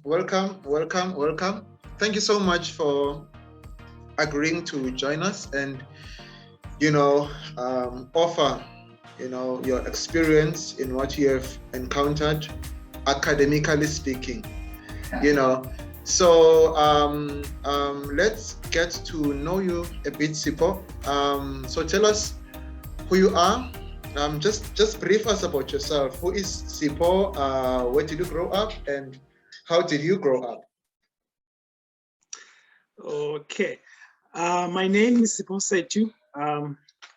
Welcome, welcome, welcome. Thank you so much for agreeing to join us and, offer, your experience in what you have encountered, academically speaking, you know. So let's get to know you a bit, Sipo. So tell us who you are. Just brief us about yourself. Who is Sipo? Where did you grow up, and how did you grow up? Okay, my name is Siphosethu.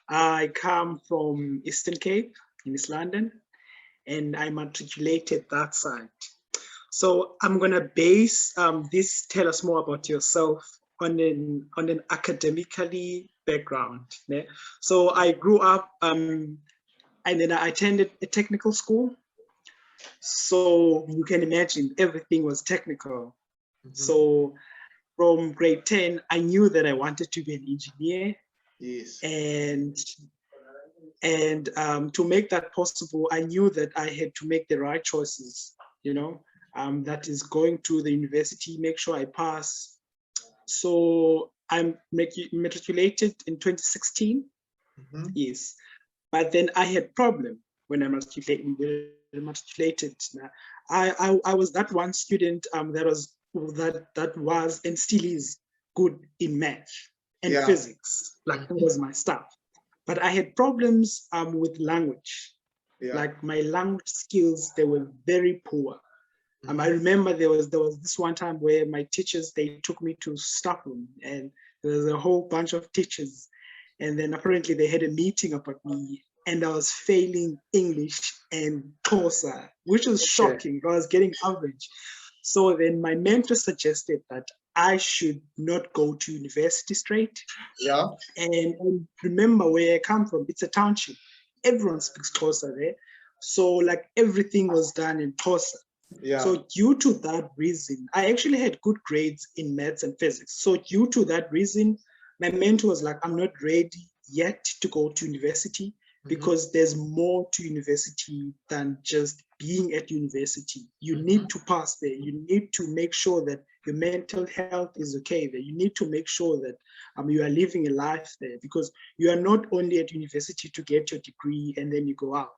I come from Eastern Cape in East London, and I matriculated that side. So I'm gonna base this. Tell us more about yourself on an academically background. Yeah? So I grew up, and then I attended a technical school. So you can imagine everything was technical. So from grade 10, I knew that I wanted to be an engineer. Yes. And to make that possible, I knew that I had to make the right choices, that is going to the university, make sure I pass. So I'm matriculated in 2016, yes. But then I had problem when I matriculated. I was that one student that was and still is good in math and physics. Like that was my stuff. But I had problems with language. Like my language skills, they were very poor. I remember there was this one time where my teachers, they took me to staff room, and there was a whole bunch of teachers. And then apparently they had a meeting about me, and I was failing English and Xhosa, which was shocking. I was getting average. So then my mentor suggested that I should not go to university straight. Yeah. And remember where I come from, it's a township. Everyone speaks Xhosa there. So like everything was done in Xhosa. Yeah. So due to that reason, I actually had good grades in maths and physics. So due to that reason, my mentor was like, I'm not ready yet to go to university because there's more to university than just being at university. You need to pass there. You need to make sure that your mental health is okay there. You need to make sure that you are living a life there, because you are not only at university to get your degree and then you go out.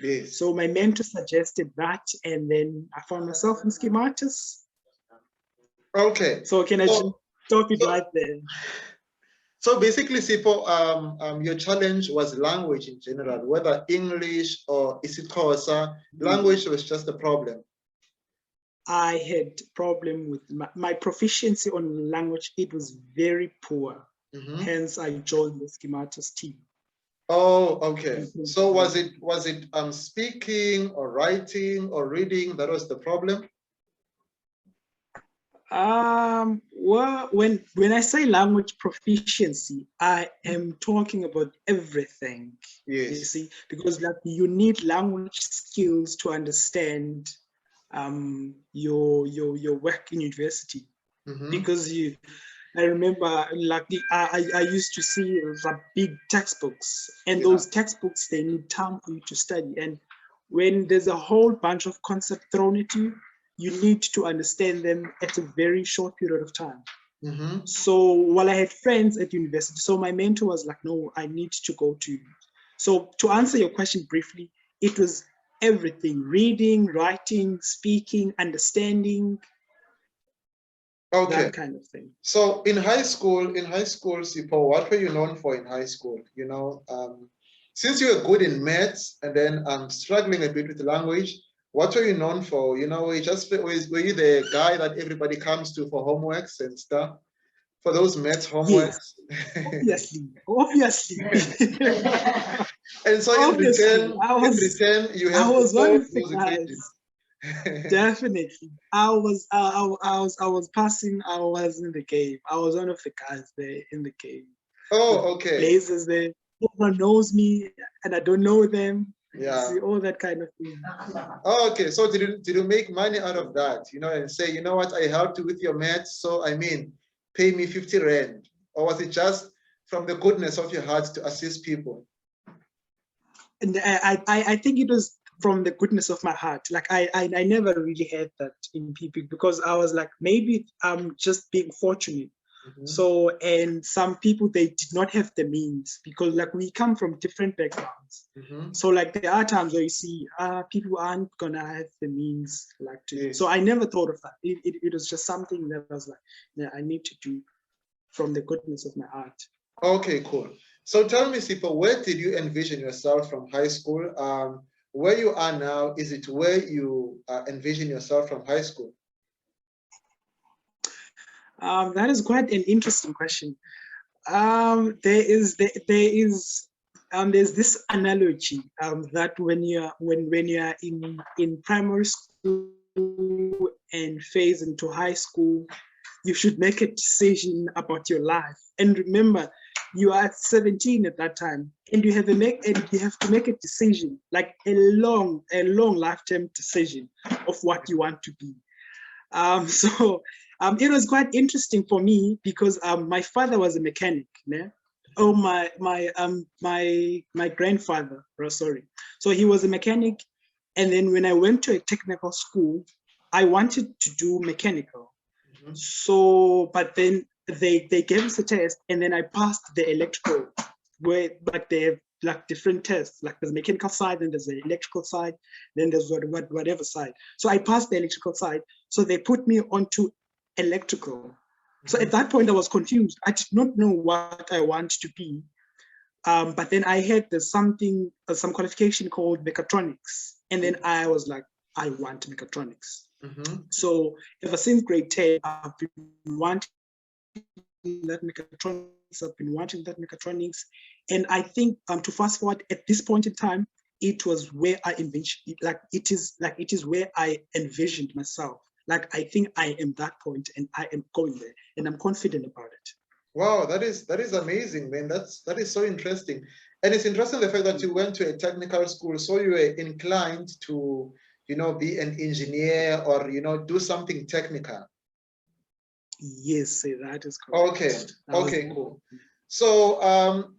Yes. So my mentor suggested that, and then I found myself in schematics. Okay. So can I just stop it right there? So basically, Sipo, your challenge was language in general, whether English or isiXhosa. Language was just a problem. I had problem with my proficiency on language. It was very poor. Hence, I joined the schematics team. Oh, okay. So was it speaking or writing or reading that was the problem? Well, when I say language proficiency, I am talking about everything. Yes. You see, because like you need language skills to understand your work in university. Because I remember like I used to see the big textbooks, and those textbooks, they need time for you to study. And when there's a whole bunch of concepts thrown at you, you need to understand them at a very short period of time. So while I had friends at university, so my mentor was like, no, I need to go to. So to answer your question briefly, it was everything: reading, writing, speaking, understanding. Okay. That kind of thing. So in high school, Sipo, what were you known for in high school? Since you were good in maths and then struggling a bit with language, what were you known for? Were you the guy that everybody comes to for homeworks and stuff? For those maths homeworks? Yes, obviously. And so in return, you have I was one of the guys. occasions. Definitely. I was passing, I was in the game. I was one of the guys there in the game. Oh, okay. Places there. Everyone knows me and I don't know them. Yeah. See, all that kind of thing. Oh, okay. So did you make money out of that? And say, you know what, I helped you with your maths, so pay me 50 Rand. Or was it just from the goodness of your heart to assist people? And I think it was from the goodness of my heart. Like I never really had that in people, because I was like, maybe I'm just being fortunate. So, and some people, they did not have the means, because like we come from different backgrounds. So like there are times where you see people aren't gonna have the means like to. Yes. So I never thought of that. It was just something that I was like, yeah, I need to do from the goodness of my heart. Okay, cool. So tell me, Sipho, where did you envision yourself from high school? Where you are now, is it where you envision yourself from high school? That is quite an interesting question. There's this analogy that when you're in primary school and phase into high school, you should make a decision about your life. And remember, you are 17 at that time, and you have to make a decision, like a long lifetime decision of what you want to be. So it was quite interesting for me, because my father was a mechanic. Né? Oh, my grandfather, sorry. So he was a mechanic, and then when I went to a technical school, I wanted to do mechanical. So, but then they gave us a test, and then I passed the electrical, where like they have like different tests, like there's mechanical side, then there's the electrical side, then there's whatever side. So I passed the electrical side, so they put me onto electrical. So at that point I was confused. I did not know what I want to be. But then I had some qualification called Mechatronics, and then I was like, I want Mechatronics. So ever since grade 10, I've been wanting that Mechatronics. I've been watching that Mechatronics, and I think to fast forward at this point in time, it was where I envisioned, it is where I envisioned myself. Like I think I am that point, and I am going there, and I'm confident about it. Wow, that is amazing, man. That is so interesting, and it's interesting the fact that you went to a technical school, so you were inclined to, be an engineer or do something technical. Yes, that is correct. Okay, cool. So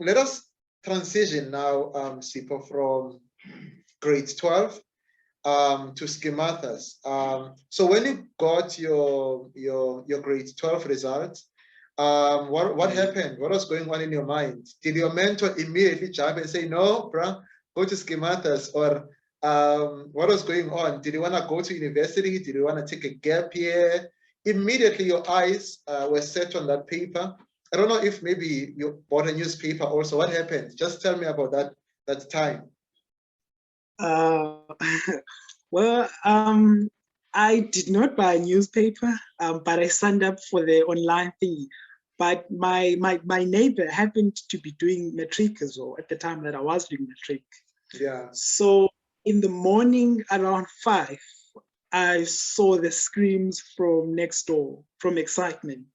let us transition now, Sipho, from grade 12 to schematas. So when you got your grade 12 results, what happened? What was going on in your mind? Did your mentor immediately jump and say, no, bruh, go to schematas? Or what was going on? Did you want to go to university? Did you want to take a gap year? Immediately your eyes were set on that paper. I don't know if maybe you bought a newspaper also. What happened? Just tell me about that time. Well, I did not buy a newspaper, but I signed up for the online thing. But my neighbor happened to be doing matric as well at the time that I was doing matric. Yeah. So in the morning around 5, I saw the screams from next door from excitement.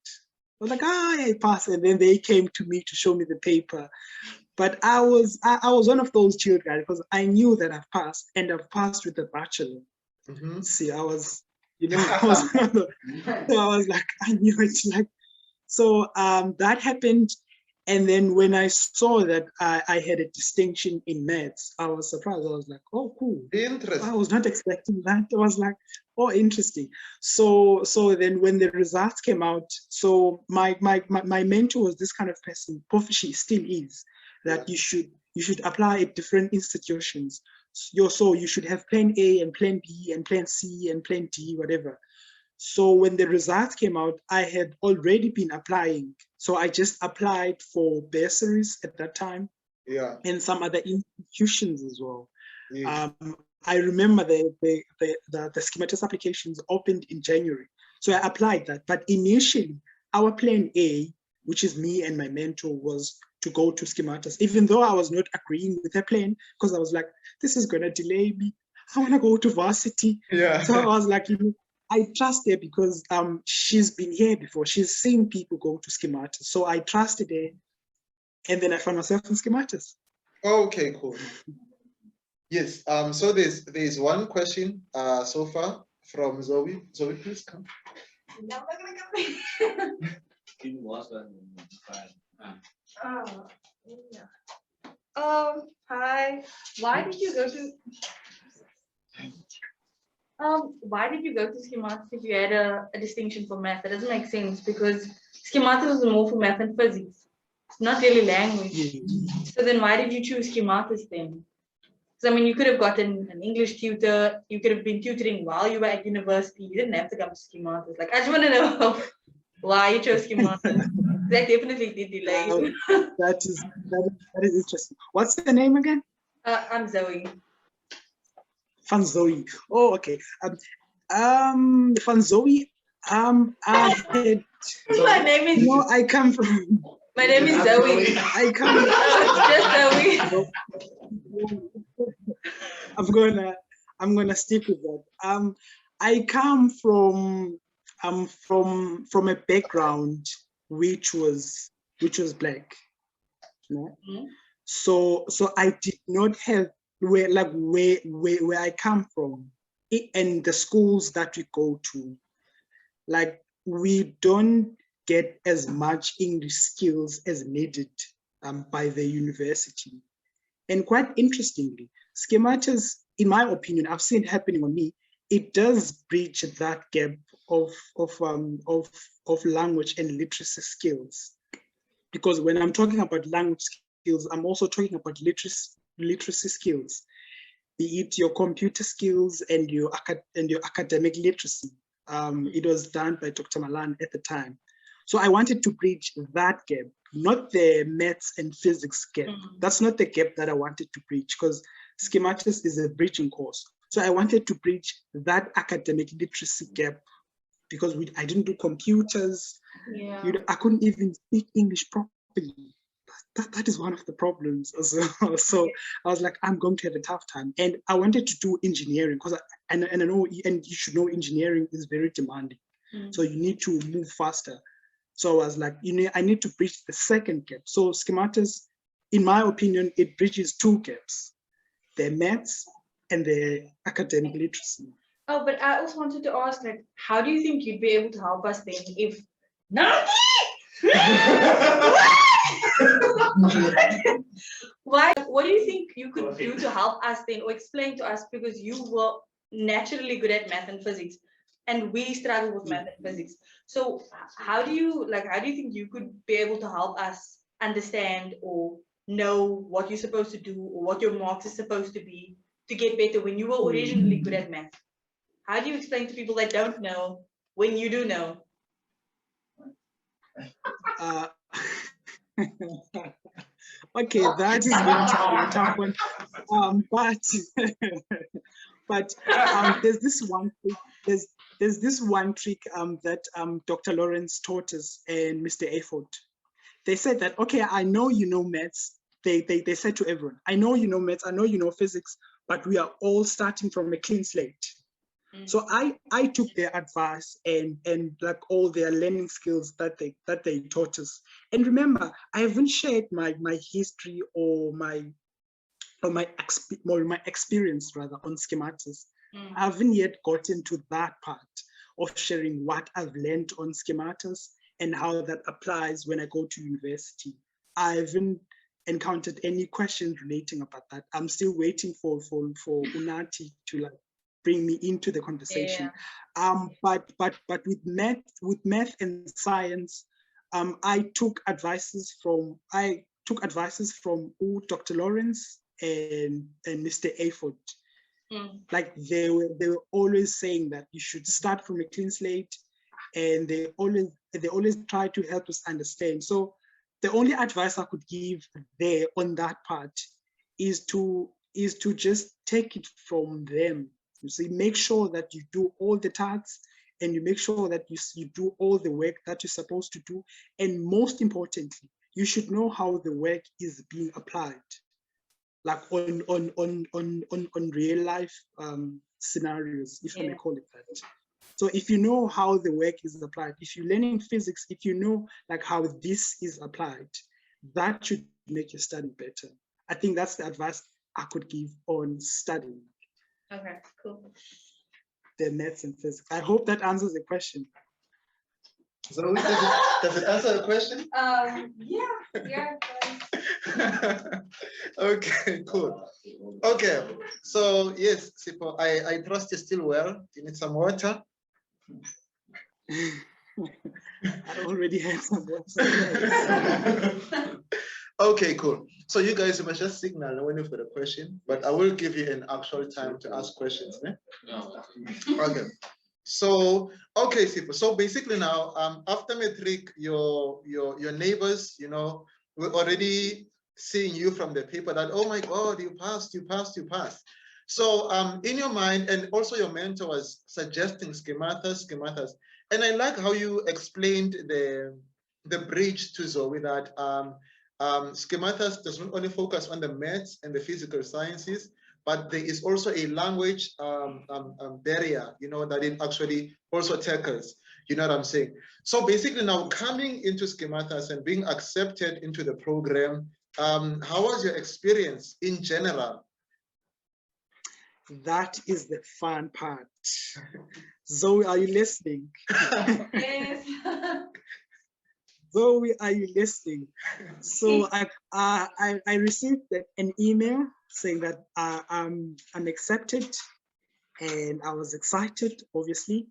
I was like, I passed, and then they came to me to show me the paper. But I was one of those children, because I knew that I've passed, and I've passed with a bachelor. See, I was one of the, so I was like, I knew it. Like, so that happened, and then when I saw that I had a distinction in maths, I was surprised. I was like, oh, cool. Interesting. I was not expecting that. I was like, oh, interesting. So then when the results came out, so my mentor was this kind of person. She still is. That you should apply at different institutions. So you should have plan A and plan B and plan C and plan D, whatever. So when the results came out, I had already been applying. So I just applied for bursaries at that time. Yeah. And some other institutions as well. Yes. I remember the schematic applications opened in January. So I applied that. But initially, our plan A, which is me and my mentor, was to go to schematas, even though I was not agreeing with her plan, because I was like, this is going to delay me. I want to go to varsity. Yeah. So I was like, I trust her because she's been here before. She's seen people go to schematas. So I trusted her. And then I found myself in schematas. Okay, cool. Yes. So there's one question so far from Zoe. Zoe, please come. Hi. Why did you go to Why did you go to schematics if you had a distinction for math? That doesn't make sense because schematics was more for math and physics. It's not really language. So then why did you choose schematics then? So I mean, you could have gotten an English tutor. You could have been tutoring while you were at university. You didn't have to come to schematics. Like, I just want to know why you chose schematics. That definitely did delay you. That is interesting. What's the name again? I'm Zoe. Van Zoe. Oh, okay. Van Zoe. I had. My name is. No, I come from. My name is Zoe. I come. It's just Zoe. I'm gonna stick with that. I come from a background which was black. You know? So I did not have where I come from and the schools that we go to, like we don't get as much English skills as needed by the university. And quite interestingly, schematics, in my opinion, I've seen it happening on me, it does bridge that gap of language and literacy skills. Because when I'm talking about language skills, I'm also talking about literacy skills, be it your computer skills and your academic literacy. It was done by Dr. Malan at the time. So I wanted to bridge that gap, not the maths and physics gap. That's not the gap that I wanted to bridge because schematics is a bridging course. So I wanted to bridge that academic literacy gap because I didn't do computers. Yeah. I couldn't even speak English properly. That is one of the problems as well. So I was like, I'm going to have a tough time. And I wanted to do engineering because I know, and you should know engineering is very demanding. So you need to move faster. So I was like, I need to bridge the second gap. So schematics, in my opinion, it bridges two gaps, the maths and the academic literacy. Oh, but I also wanted to ask, like, how do you think you'd be able to help us then if Nati? Why? What do you think you could do to help us then, or explain to us, because you were naturally good at math and physics, and we struggle with math and physics. So how do you think you could be able to help us understand or know what you're supposed to do or what your marks are supposed to be to get better when you were originally good at math? How do you explain to people that don't know when you do know? Okay, that is going to be a tough one. But there's this one trick that Dr. Lawrence taught us and Mr. Effort. They said that, okay, I know you know maths. They said to everyone, I know you know maths, I know you know physics, but we are all starting from a clean slate. So I took their advice and like all their learning skills that they taught us. And remember, I haven't shared my history or my experience rather on schematics. I haven't yet gotten to that part of sharing what I've learned on schematics and how that applies when I go to university. I haven't encountered any questions relating about that. I'm still waiting for Unati to like bring me into the conversation. Yeah. But with math and science, I took advices from Dr. Lawrence and Mr. Effort. Like they were always saying that you should start from a clean slate, and they always try to help us understand. So the only advice I could give there on that part is to just take it from them. So make sure that you do all the tasks and you make sure that you do all the work that you're supposed to do. And most importantly, you should know how the work is being applied, like on real life scenarios, if I may call it that. So if you know how the work is applied, if you're learning physics, if you know like how this is applied, that should make your study better. I think that's the advice I could give on studying. Okay, cool. The maths and physics. I hope that answers the question. So does it answer the question? Yeah. Okay, cool. Okay, so yes, Sipho, I trust you're still well. You need some water? I already had some water. Okay, cool. So you guys must just signal when you've got a question, but I will give you an actual time to ask questions. Eh? Okay. So okay, Sipho. So basically now, after matric, your neighbors, you know, were already seeing you from the paper that, oh my God, you passed, you passed, you passed. So in your mind, and also your mentor was suggesting schematas. And I like how you explained the bridge to Zoe that schematas does not only focus on the maths and the physical sciences, but there is also a language barrier, you know, that it actually also tackles. You know what I'm saying? So basically now coming into schematas and being accepted into the program, how was your experience in general? That is the fun part. Zoe, are you listening? Yes. Zoe, are you listening? So I received an email saying that I'm accepted, and I was excited, obviously.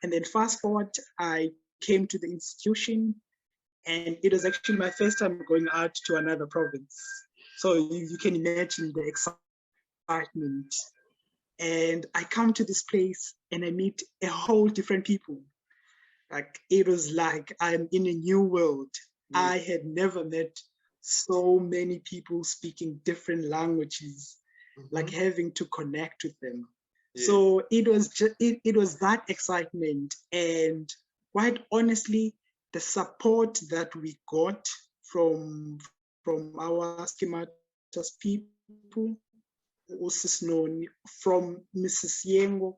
And then fast forward, I came to the institution, and it was actually my first time going out to another province. So you can imagine the excitement. And I come to this place and I meet a whole different people. Like it was like I'm in a new world. I had never met so many people speaking different languages, like having to connect with them. So it was just it was that excitement, and quite honestly, the support that we got from our schematas people, from Mrs. Yengo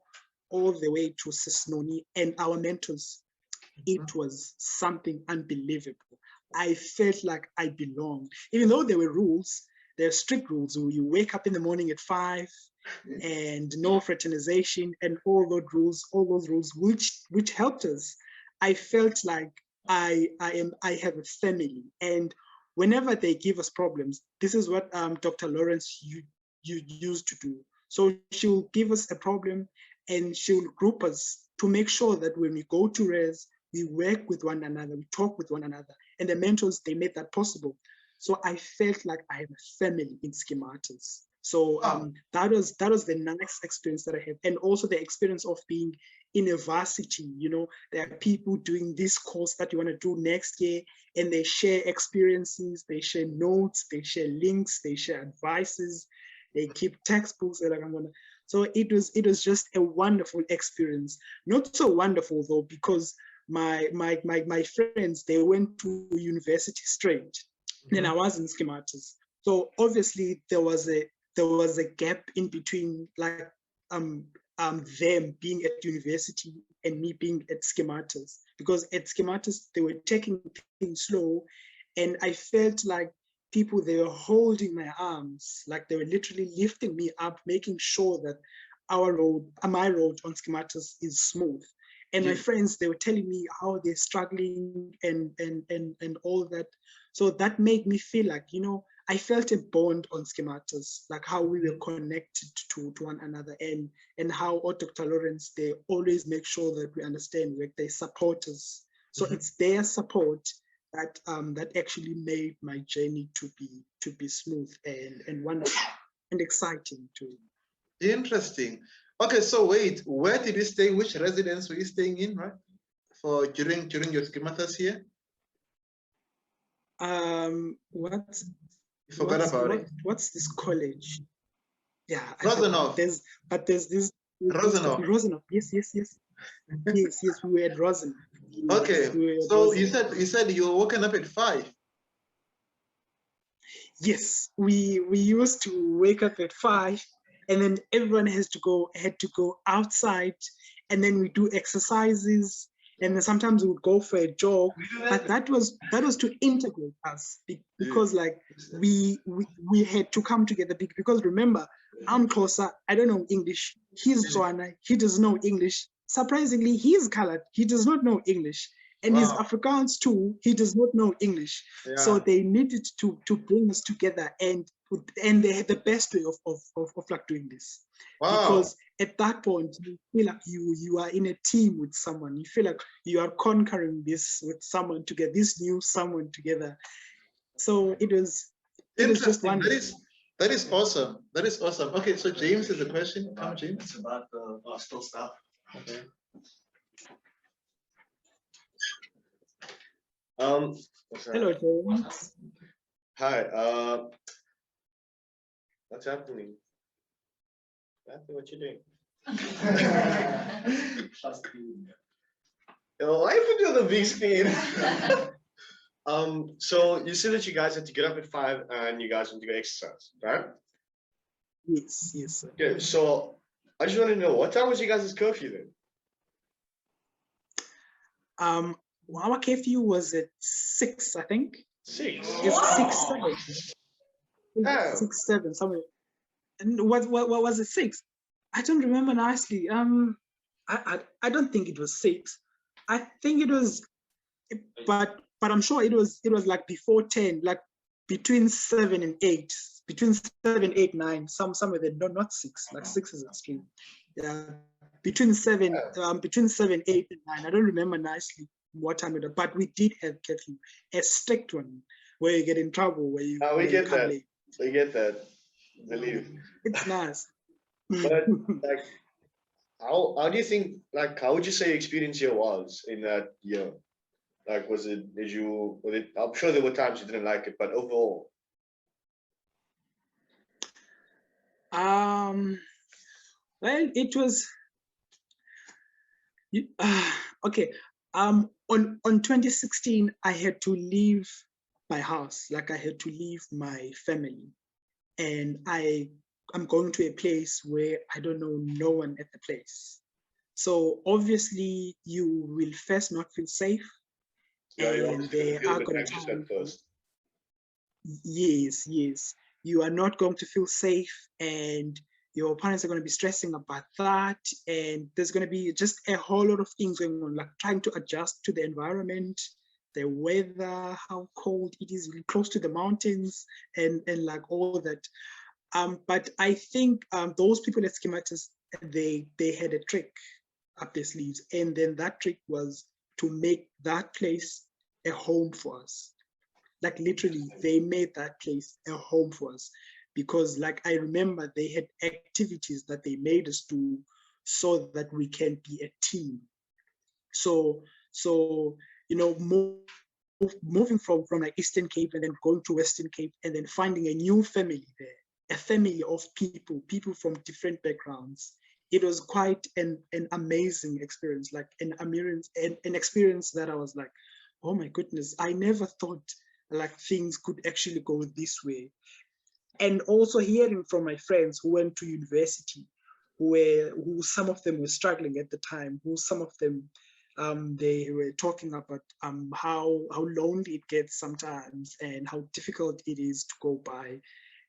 all the way to Sisnoni and our mentors. It was something unbelievable. I felt like I belonged, even though there were rules. There are strict rules. You wake up in the morning at 5, and no fraternization, and all those rules, which helped us. I felt like I have a family, and whenever they give us problems, this is what Dr. Lawrence you used to do. So she'll give us a problem, and she'll group us to make sure that when we go to res, we work with one another, we talk with one another, and the mentors, they made that possible. So I felt like I have a family in schematas. So that was the nice experience that I had, and also the experience of being in a varsity. You know, there are people doing this course that you want to do next year, and they share experiences, they share notes, they share links, they share advices, they keep textbooks. Like so it was just a wonderful experience. Not so wonderful though, because my friends, they went to university straight, and I was in schematas. So obviously there was a gap in between, like them being at university and me being at schematas, because at schematas they were taking things slow, and I felt like people, they were holding my arms, like they were literally lifting me up, making sure that my road on schematas is smooth. And my friends, they were telling me how they're struggling and all that. So that made me feel like, you know, I felt a bond on schematas, like how we were connected to one another, and how Dr. Lawrence, they always make sure that we understand, like they support us. So it's their support that that actually made my journey to be smooth and wonderful and exciting too. Interesting. Okay, so wait, where did you stay? Which residence were you staying in, right? For during your schematas here? What's What's this college? Yeah, Rosenhof. There's this Rosenhof. Yes. Yes, we were at Rosenhof. Okay, so you said you were woken up at 5. Yes, we used to wake up at 5, and then everyone had to go outside, and then we do exercises, and then sometimes we would go for a jog. But that was to integrate us, because like we had to come together, because remember, I'm closer, I don't know English, he's Tswana, he doesn't know English. Surprisingly, he's colored, he does not know English. And he's Afrikaans too. He does not know English. Yeah. So they needed to bring us together, and they had the best way of like doing this. Wow. Because at that point you feel like you are in a team with someone. You feel like you are conquering this with someone to get this new someone together. So it was just wonderful. That is awesome. That is awesome. Okay, so James has a question. Come, James. It's about the hostel stuff. Okay. Hello, James. Hi. What's happening? What you doing? Why put you on the big screen? So you said that you guys had to get up at 5 and you guys went to go exercise, right? Yes, sir. Okay, so I just want to know, what time was you guys' curfew then? Our curfew was at 6, I think. 6? It's 6, 7. Oh. 6, 7, somewhere. And what was it, 6? I don't remember nicely. I don't think it was 6. I think it was, but I'm sure it was like before 10, like between 7 and 8, between 7, 8, 9, somewhere there. No, not 6. Like 6 is extreme. Yeah, between 7, 8, and 9. I don't remember nicely what time it was, but we did have curfew, a strict one, where you get in trouble, where you. We get that. We get that. Believe. It's nice. But like, how do you think? Like, how would you say your experience here was in that year? Like, was it? I'm sure there were times you didn't like it, but overall. Well, it was. Okay. On 2016, I had to leave my house. Like, I had to leave my family, and I'm going to a place where I don't know no one at the place. So obviously you will first not feel safe. Yeah, and they are going to first. Yes. You are not going to feel safe, and your parents are going to be stressing about that. And there's going to be just a whole lot of things going on, like trying to adjust to the environment, the weather, how cold it is, close to the mountains, and like all that. But I think those people at Schematis, they had a trick up their sleeves. And then that trick was to make that place a home for us. Like literally, they made that place a home for us. Because like I remember they had activities that they made us do so that we can be a team. So moving from like Eastern Cape and then going to Western Cape and then finding a new family there. A family of people from different backgrounds. It was quite an amazing experience, like an experience that I was like, oh my goodness, I never thought like things could actually go this way. And also hearing from my friends who went to university, who some of them were struggling at the time, who some of them they were talking about how lonely it gets sometimes and how difficult it is to go by,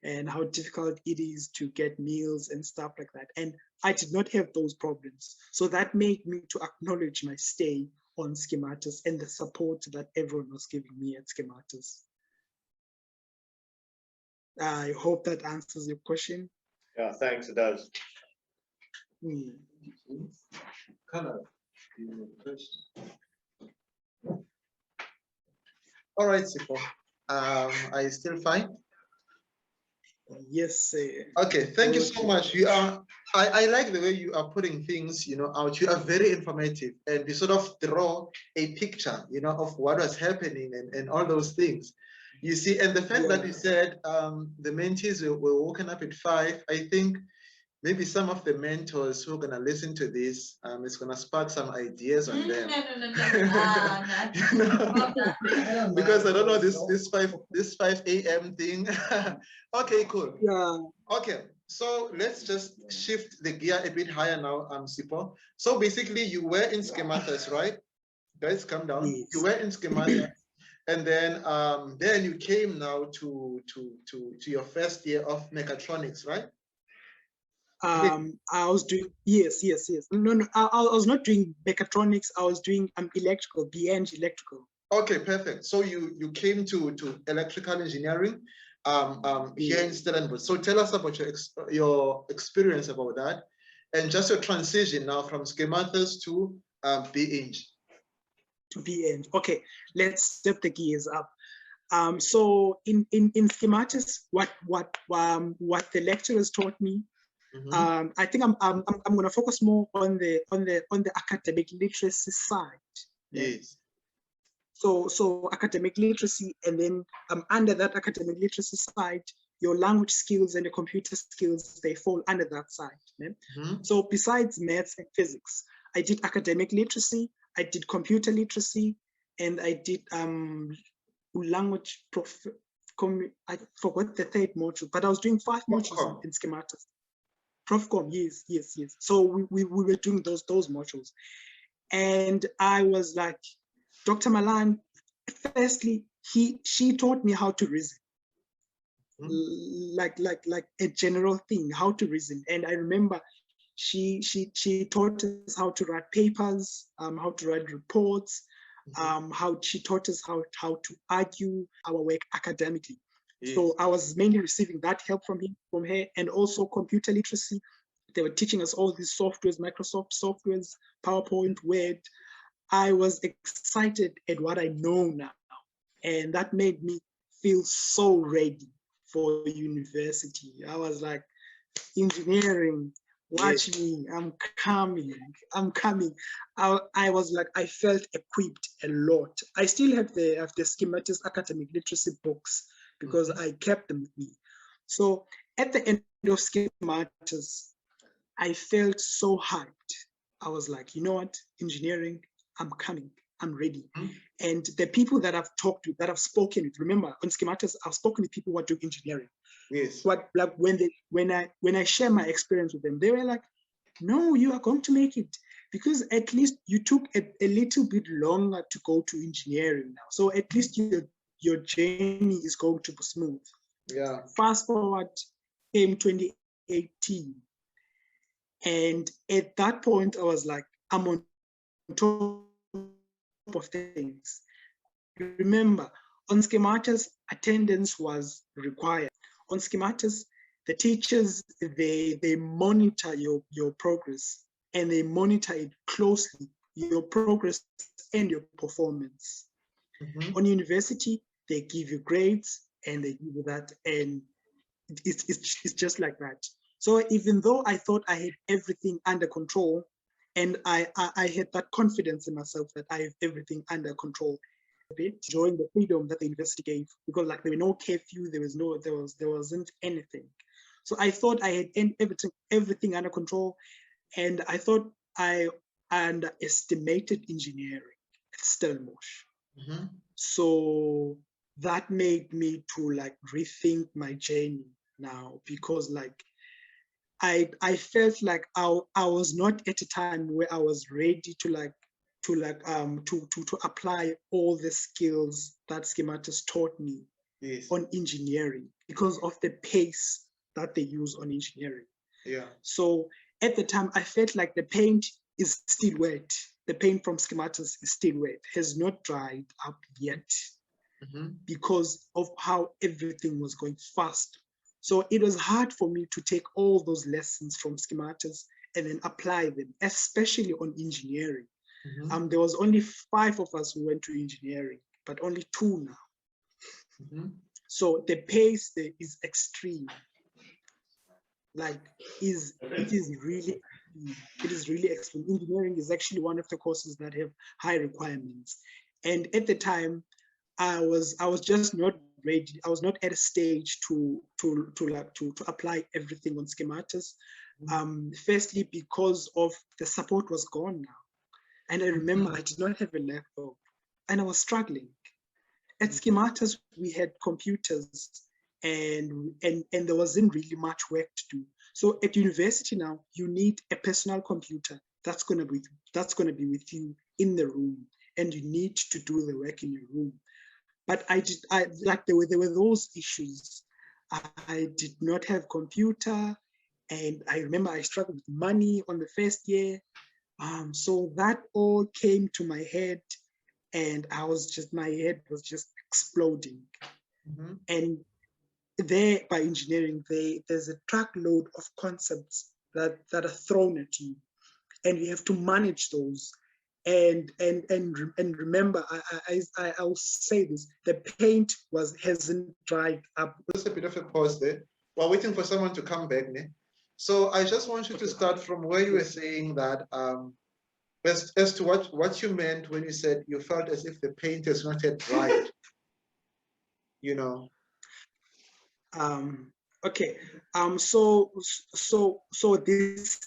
and how difficult it is to get meals and stuff like that. And I did not have those problems. So that made me to acknowledge my stay on Schematis and the support that everyone was giving me at Schematis. I hope that answers your question. Yeah, thanks, it does. All right, Sipho. Are you still fine? Yes. Okay, thank you so much. I like the way you are putting things, out. You are very informative, and you sort of draw a picture, of what was happening and all those things. You see, and the fact that you said the mentees were woken up at 5, I think maybe some of the mentors who are going to listen to this, it's going to spark some ideas on them. No. Because I don't know this 5 a.m. thing. Okay, cool. Yeah. Okay, so let's just shift the gear a bit higher now, Sipho. So basically, you were in Schematis, right? Guys, calm down. Yes. You were in Schematis, and then you came now to your first year of Mechatronics, right? I was doing, yes. No, I was not doing mechatronics. I was doing electrical, BEng electrical. Okay, perfect. So you came to electrical engineering here in Stellenbosch. So tell us about your experience about that, and just your transition now from schematas to BEng. To BEng. Okay, let's step the gears up. So in schematics, what the lecturers taught me, I think I'm going to focus more on the academic literacy side. Yes. So academic literacy, and then under that academic literacy side, your language skills and your computer skills, they fall under that side. So besides maths and physics, I did academic literacy, I did computer literacy, and I did language I forgot the third module, but I was doing 5 modules in schematics. Profcom, yes. So we were doing those modules. And I was like, Dr. Malan, firstly, she taught me how to reason. Like a general thing, how to reason. And I remember she taught us how to write papers, how to write reports, how she taught us how to argue our work academically. Yes. So I was mainly receiving that help from her, and also computer literacy. They were teaching us all these softwares, Microsoft softwares, PowerPoint, Word. I was excited at what I know now, and that made me feel so ready for university. I was like, engineering, watch me, I'm coming. I was like, I felt equipped a lot. I still have the schematics academic literacy books because I kept them with me. So at the end of schematics, I felt so hyped. I was like, you know what, engineering, I'm coming, I'm ready. And the people that I've talked to, that I've spoken with, remember on schematics, I've spoken with people who do engineering. Yes. But like when I share my experience with them, they were like, no, you are going to make it, because at least you took a little bit longer to go to engineering now. So at least your journey is going to be smooth. Yeah. Fast forward, came 2018. And at that point, I was like, I'm on top of things. Remember, on schematics, attendance was required. On schematics, the teachers, they monitor your progress, and they monitor it closely, your progress and your performance. On university, they give you grades and they give you that, and it's just like that. So even though I thought I had everything under control, and I had that confidence in myself that I have everything under control, enjoying the freedom that the university gave, because like there were no curfew, there wasn't anything. So I thought I had everything under control, and I thought I underestimated engineering at Stellenbosch. So that made me to like rethink my journey now, because like I felt like I was not at a time where I was ready to apply all the skills that schematics taught me on engineering, because of the pace that they use on engineering. Yeah. So at the time, I felt like the paint is still wet. The paint from schematics is still wet, has not dried up yet, because of how everything was going fast. So it was hard for me to take all those lessons from schematics and then apply them, especially on engineering. There was only 5 of us who went to engineering, but only 2 now. So the pace there is extreme. Like it is really extreme. Engineering is actually one of the courses that have high requirements. And at the time, I was just not ready. I was not at a stage to apply everything on schematics. Firstly, because of the support was gone now. And I remember I did not have a laptop, and I was struggling. At schematics, we had computers, and there wasn't really much work to do. So at university now, you need a personal computer that's gonna be with you in the room, and you need to do the work in your room. But there were those issues. I did not have computer, And I remember I struggled with money on the first year. So that all came to my head, and my head was just exploding. Mm-hmm. And there, by engineering, there's a truckload of concepts that are thrown at you, and you have to manage those. And remember, I'll say this: the paint hasn't dried up. Just a bit of a pause there. We're waiting for someone to come back, ne? So I just want you to start from where you were saying that as to what you meant when you said you felt as if the paint has not yet dried. You know. Okay. So this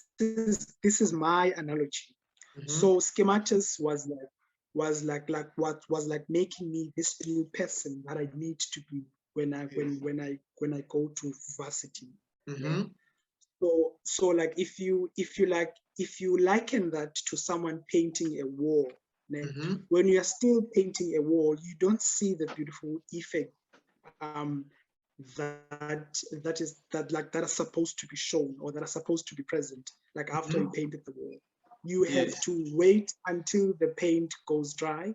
is my analogy. Mm-hmm. So schematics was like making me this new person that I need to be when I go to varsity. Mm-hmm. So like if you liken that to someone painting a wall, Mm-hmm. when you are still painting a wall, you don't see the beautiful effect that are supposed to be shown, or that are supposed to be present, like after you painted the wall. You have to wait until the paint goes dry,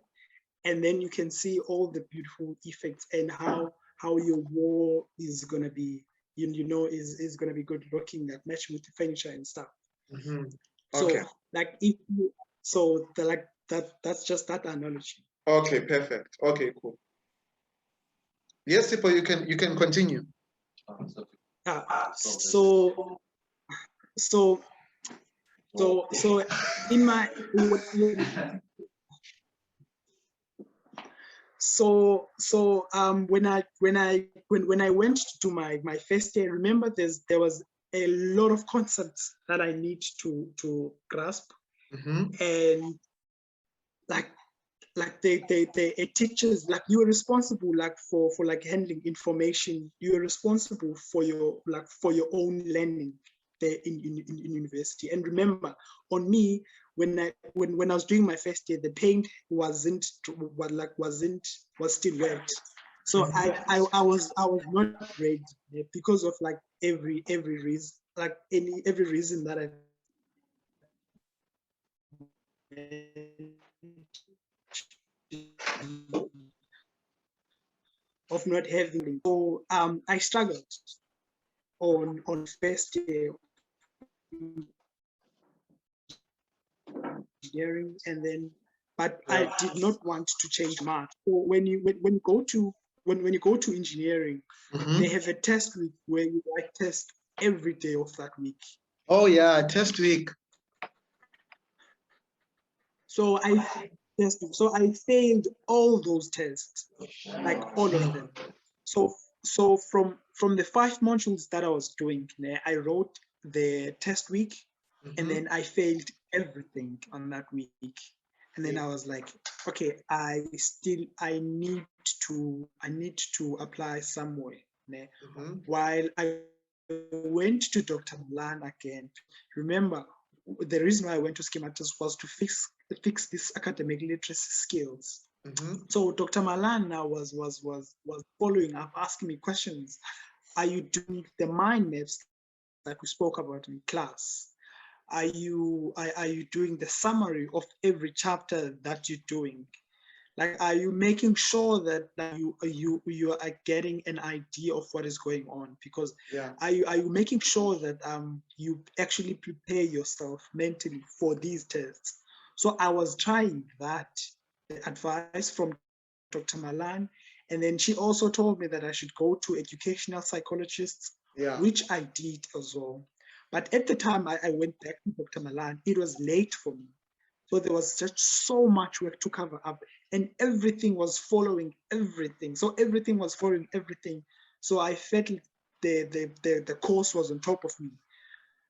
and then you can see all the beautiful effects and how your wall is gonna be, is gonna be good looking, like matching with the furniture and stuff. Mm-hmm. So Okay. like that's just that analogy. Okay, perfect. Okay, cool. Yes, Sipo, you can continue. So in my when I went to do my first year, remember there was a lot of concepts that I need to grasp. Mm-hmm. And like they teachers, like you are responsible like for like handling information. You are responsible for your own learning there in university. And remember, on me, when I was doing my first year, the paint was still wet. So I was not ready because of like every reason, like every reason that I of not having. So I struggled on first year engineering, and then but I did not want to change much. So when you go to engineering, Mm-hmm. they have a test week where you write test every day of that week. Oh yeah, test week. So I failed all those tests, like all of them. So from the 5 modules that I was doing, I wrote the test week, and then I failed everything on that week. And then I was like, okay, I need to apply somewhere. While I went to Dr. Milan again, remember, the reason why I went to schematics was to fix this academic literacy skills. So Dr. Malan now was following up, asking me questions. Are you doing the mind maps that we spoke about in class? Are you doing the summary of every chapter that you're doing? Like, are you making sure that you are getting an idea of what is going on? Because are you making sure that you actually prepare yourself mentally for these tests? So I was trying that, the advice from Dr. Malan, and then she also told me that I should go to educational psychologists, which I did as well. But at the time I went back to Dr. Malan, it was late for me. So there was just so much work to cover up, and everything was following everything. So everything was following everything. So I felt the course was on top of me.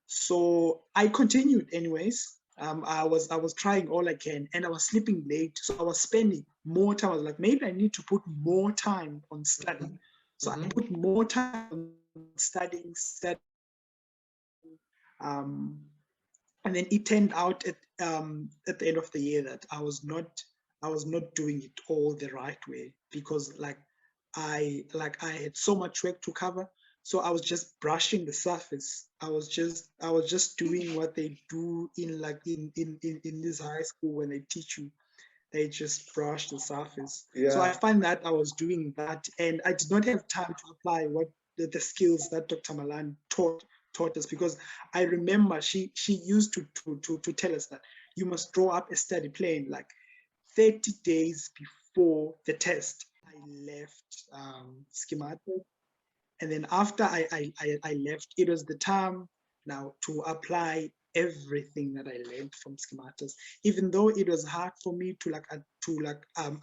So I continued anyways. I was trying all I can, and I was sleeping late. So I was spending more time. I was like, maybe I need to put more time on studying. So I put more time on studying. And then it turned out at the end of the year that I was not doing it all the right way, because I had so much work to cover. So I was just brushing the surface. I was just doing what they do in this high school when they teach you. They just brush the surface. So I find that I was doing that, and I did not have time to apply what the skills that Dr. Malan taught us, because I remember she used to tell us that you must draw up a study plan like 30 days before the test. I left schematic, and then after I left, it was the time now to apply everything that I learned from schematics, even though it was hard for me to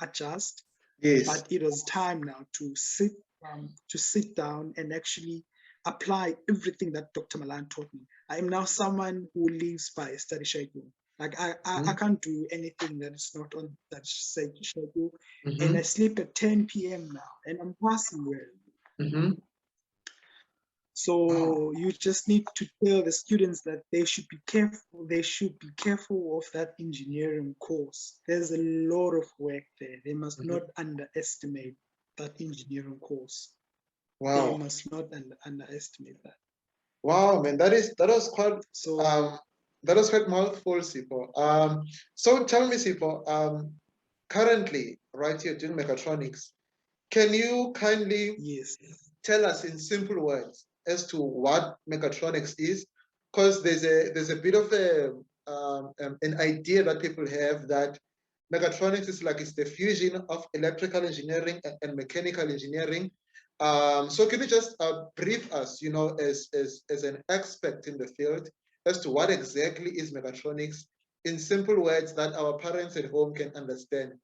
adjust. Yes. But it was time now to sit down and actually apply everything that Dr. Malan taught me. I am now someone who lives by a study schedule. Like I can't do anything that is not on that schedule. And I sleep at 10 p.m. now, and I'm passing well. So you just need to tell the students that they should be careful. They should be careful of that engineering course. There's a lot of work there. They must not underestimate that engineering course. Wow. They must not underestimate that. Wow, man, that was quite mouthful, Sipho. So tell me, Sipho, currently, right here doing mechatronics, can you kindly tell us in simple words as to what mechatronics is? Because there's a bit of an idea that people have that mechatronics is like it's the fusion of electrical engineering and mechanical engineering. So can you just brief us, as an expert in the field, as to what exactly is mechatronics in simple words that our parents at home can understand?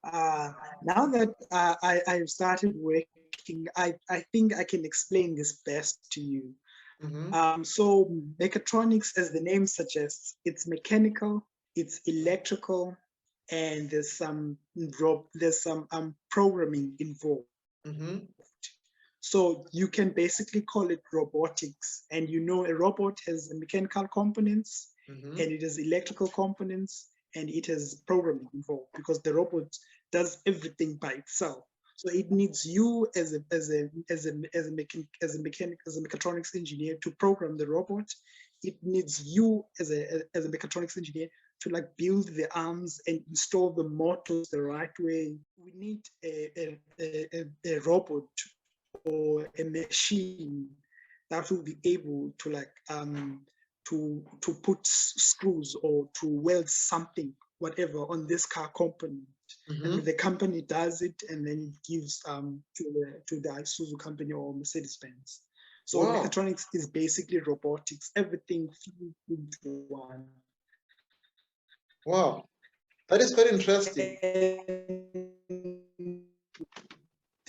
Now that I've started working, I think I can explain this best to you. So mechatronics, as the name suggests, it's mechanical, it's electrical, and there's some programming involved. So you can basically call it robotics, and a robot has mechanical components, and it has electrical components, and it has programming involved, because the robot does everything by itself. So it needs you as a mechatronics engineer to program the robot. It needs you as a mechatronics engineer to build the arms and install the motors the right way. We need a robot or a machine that will be able to put screws or to weld something, whatever, on this car component. And the company does it, and then it gives to the Isuzu company or Mercedes-Benz. So mechatronics is basically robotics, everything fused into one. Wow, that is very interesting.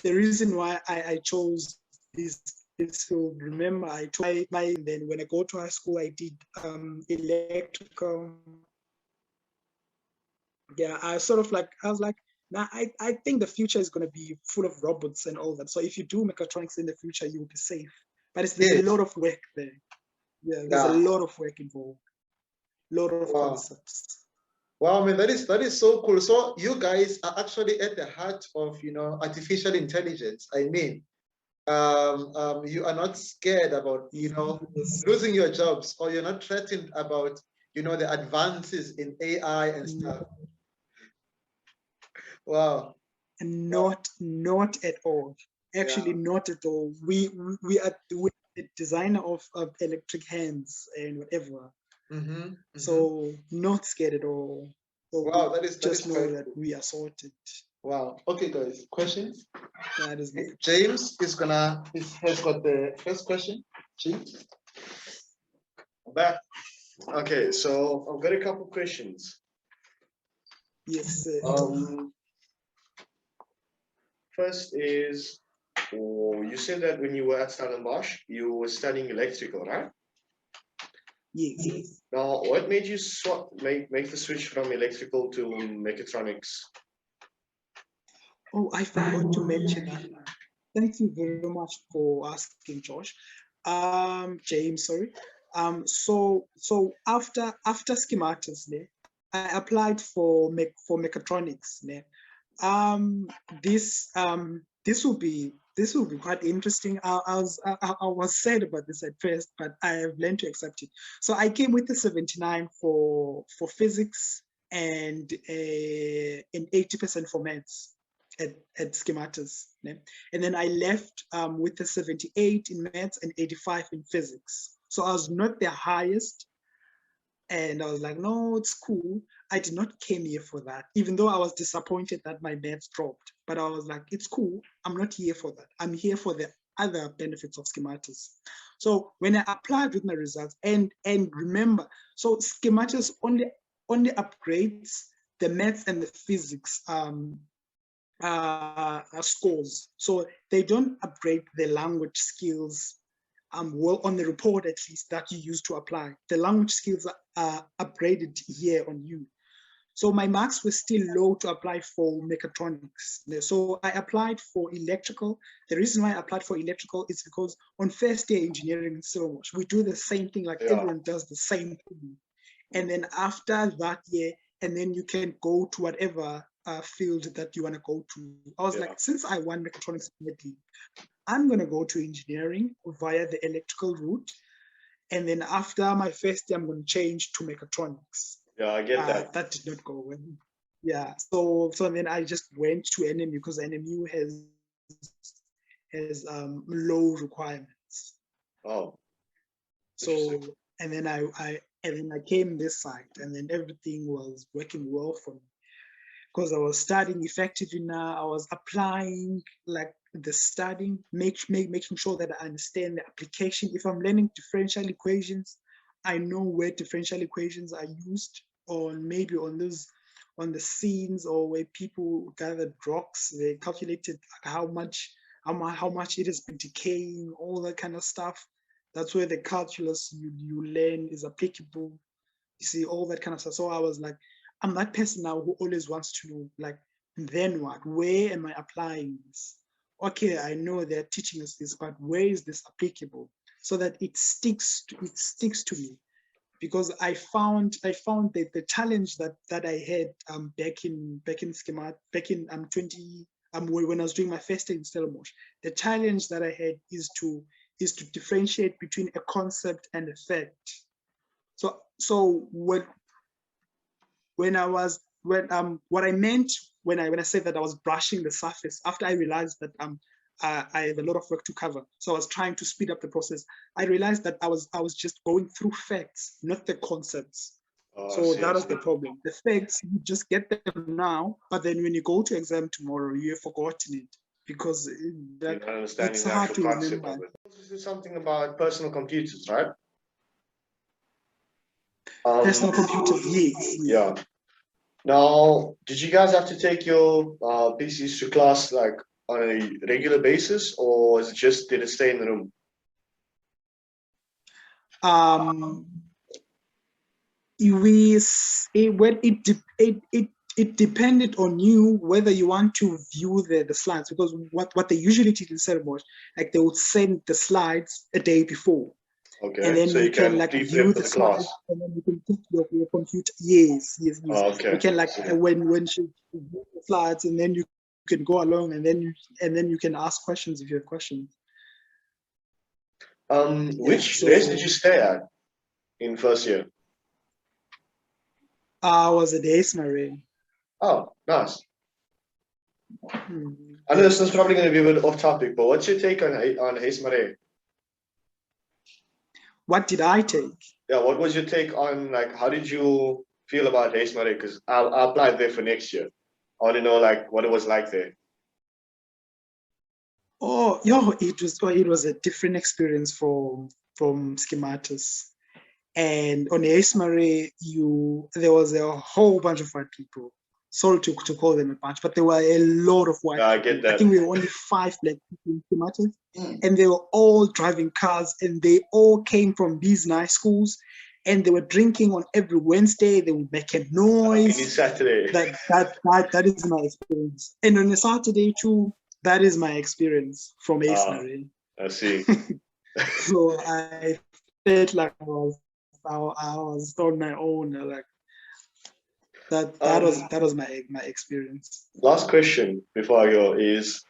The reason why I chose this field, remember, I told then when I go to high school, I did electrical. Yeah, I was like, nah, I think the future is going to be full of robots and all that. So if you do mechatronics in the future, you will be safe. But there's a lot of work there. Yeah, there's a lot of work involved. A lot of concepts. Wow, I mean, that is so cool. So you guys are actually at the heart of, artificial intelligence. I mean, you are not scared about, losing your jobs, or you're not threatened about, the advances in AI and stuff. Wow. Not at all. Actually, not at all. We are the designer of electric hands and whatever. So not scared at all. So wow, that is just know that cool. we are sorted. Wow. Okay, guys. Questions? That is James has got the first question. James. Back. Okay, so I've got a couple questions. Yes. First is, you said that when you were at Stellenbosch, you were studying electrical, right? Yes. Now, what made you make the switch from electrical to mechatronics? Oh, I forgot to mention that. Thank you very much for asking, Josh. James, sorry. So after schematics, I applied for mechatronics. This will be this will be quite interesting. I was sad about this at first, but I have learned to accept it. So I came with a 79 for physics and an 80% for maths at schematas. And then I left with a 78 in maths and 85 in physics. So I was not the highest. And I was like, no, it's cool. I did not came here for that, even though I was disappointed that my maths dropped. But I was like, it's cool. I'm not here for that. I'm here for the other benefits of schematas. So when I applied with my results, and remember, so schematas only upgrades the maths and the physics scores. So they don't upgrade the language skills well, on the report at least that you use to apply. The language skills are upgraded here on you. So my marks were still low to apply for mechatronics. So I applied for electrical. The reason why I applied for electrical is because on first year engineering in Stellenbosch, we do the same thing, like everyone does the same thing. And then after that year, and then you can go to whatever field that you want to go to. I was like, since I won mechatronics immediately, I'm going to go to engineering via the electrical route. And then after my first year, I'm going to change to mechatronics. Yeah, I get that. That did not go well. Yeah, so then I just went to NMU because NMU has low requirements. Oh. So, and then I came this side, and then everything was working well for me because I was studying effectively now. I was applying like the studying, making sure that I understand the application. If I'm learning differential equations, I know where differential equations are used on maybe on the scenes or where people gathered rocks. They calculated how much it has been decaying, all that kind of stuff. That's where the calculus you learn is applicable. You see, all that kind of stuff. So I was like, I'm that person now who always wants to know, like, then what? Where am I applying this? Okay, I know they're teaching us this, but where is this applicable? So that it sticks to me. Because I found that the challenge that I had back in schema when I was doing my first year in Stellenbosch, the challenge that I had is to differentiate between a concept and a fact. So what I meant when I said that I was brushing the surface, after I realized that I had a lot of work to cover, so I was trying to speed up the process. I realized that I was just going through facts, not the concepts. So that was the problem. The facts, you just get them now, but then when you go to exam tomorrow, you've forgotten it because it's hard to remember. This is something about personal computers, right? Personal computers, yes. Yeah. Now, did you guys have to take your PCs to class like on a regular basis, or is it just did it stay in the room? It depended on you whether you want to view the slides, because what they usually did in Stellenbosch, like they would send the slides a day before. Okay, and then so you can like view the slides, and then you can take your computer. Yes. Oh, okay. You can like when she view the slides, and then you can go along, and then you can ask questions if you have questions. Which base did you stay at in first year? I was at the Ace-Marie. Oh, nice. I know this is probably going to be a bit off topic, but what's your take on Ace-Marie? What did I take? Yeah, what was your take on, like, how did you feel about Ace-Marie? Because I applied there for next year. I want to know like what it was like there. Oh, it was a different experience from schematas. And on Ace-Marie, there was a whole bunch of white people. Sorry to call them a bunch, but there were a lot of white people. I get that. I think we were only 5 black people in schematas, and they were all driving cars, and they all came from these nice schools, and they were drinking on every Wednesday. They would make a noise. Any Saturday. That is my experience. And on a Saturday too, that is my experience from Ace-Marie. I see. So I felt like I was on my own. Like that was my experience. Last question before I go is,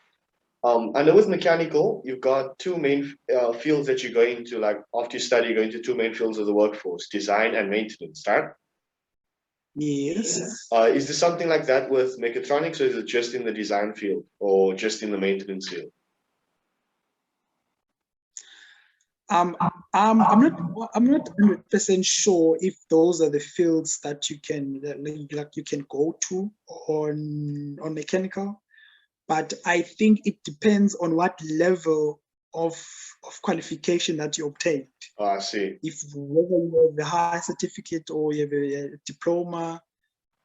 I know with mechanical, you've got two main fields that you go into, like after you study, you go into two main fields of the workforce, design and maintenance, right? Yes. Is there something like that with mechatronics, or is it just in the design field or just in the maintenance field? I'm not 100% sure if those are the fields that you can like you can go to on mechanical, but I think it depends on what level of qualification that you obtained. Oh, I see. If whether you have a high certificate or you have a diploma.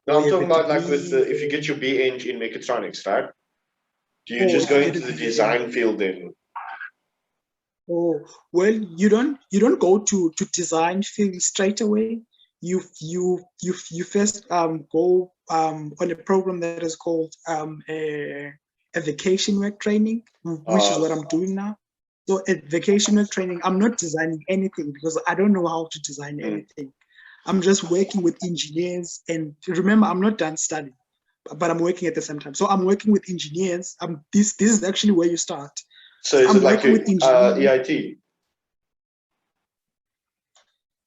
No, I'm talking about like degree, with the, if you get your BA in mechatronics, right? Do you just go into the design field then? Oh, well, you don't go to design field straight away. You first go on a program that is called a vacation work training, which is what I'm doing now. So at vacation work training, I'm not designing anything because I don't know how to design anything. I'm just working with engineers, and remember, I'm not done studying, but I'm working at the same time. So I'm working with engineers. This is actually where you start. So is it like your EIT? EIT?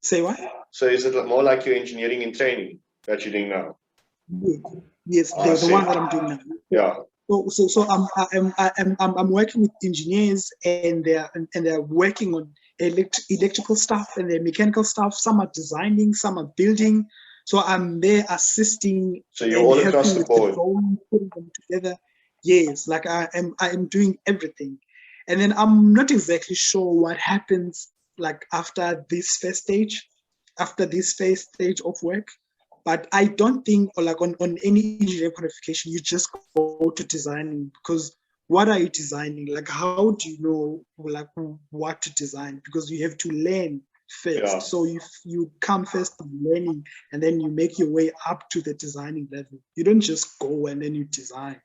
Say what? So is it more like your engineering in training that you're doing now? Yes, the one that I'm doing now. Yeah. So I'm working with engineers, and they're working on electrical stuff and the mechanical stuff. Some are designing, some are building. So I'm there assisting. So you're all across the board. Putting them together. Yes, like I am doing everything. And then I'm not exactly sure what happens like after this first stage of work. But I don't think, or like on any engineering qualification, you just go to designing, because what are you designing? Like, how do you know like what to design? Because you have to learn first. Yeah. So you come first learning, and then you make your way up to the designing level. You don't just go and then you design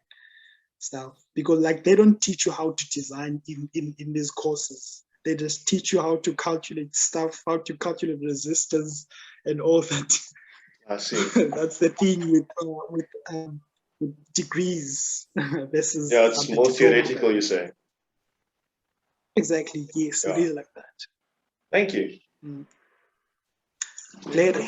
stuff, because like they don't teach you how to design in these courses. They just teach you how to calculate stuff, how to calculate resistors and all that. I see. That's the thing with degrees versus. Yeah, it's more theoretical, you say. Exactly. Yes, Yeah. it is like that. Thank you. Later.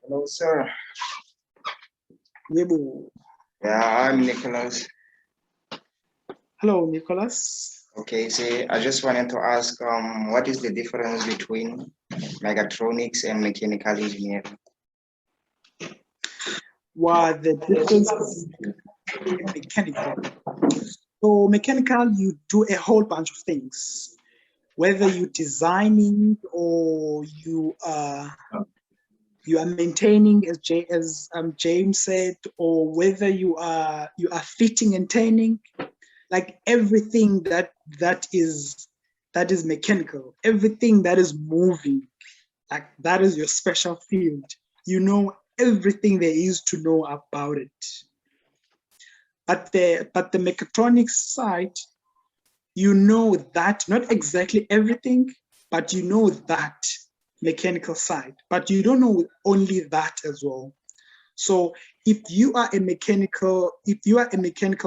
Hello, sir. Yebo. Yeah, I'm Nicholas. Hello, Nicholas. Okay, see, I just wanted to ask, what is the difference between mechatronics and mechanical engineering? What the difference is in mechanical. So mechanical, you do a whole bunch of things, whether you're designing or you are maintaining, as James said, or whether you are fitting and turning, like everything that is mechanical, everything that is moving, like that is your special field. You know everything there is to know about it. But the mechatronics side, you know that, not exactly everything, but you know that mechanical side, but you don't know only that as well. So if you are a mechanical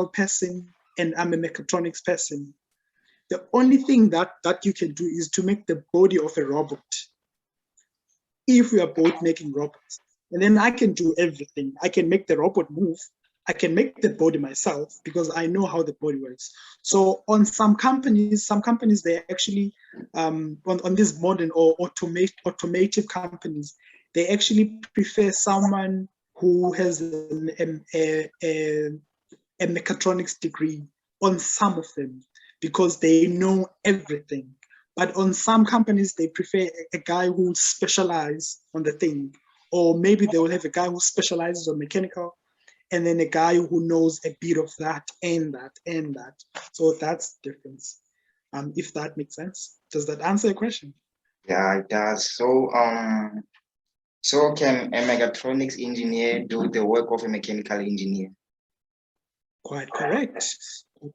person and I'm a mechatronics person, the only thing that you can do is to make the body of a robot. If we are both making robots, and then I can do everything. I can make the robot move. I can make the body myself because I know how the body works. So on some companies, they actually, on these modern or automotive companies, they actually prefer someone who has a mechatronics degree on some of them, because they know everything. But on some companies, they prefer a guy who specializes on the thing, or maybe they will have a guy who specializes on mechanical, and then a guy who knows a bit of that and that and that. So that's the difference. If that makes sense. Does that answer your question? Yeah, it does. So, so can a mechatronics engineer do the work of a mechanical engineer? Quite correct.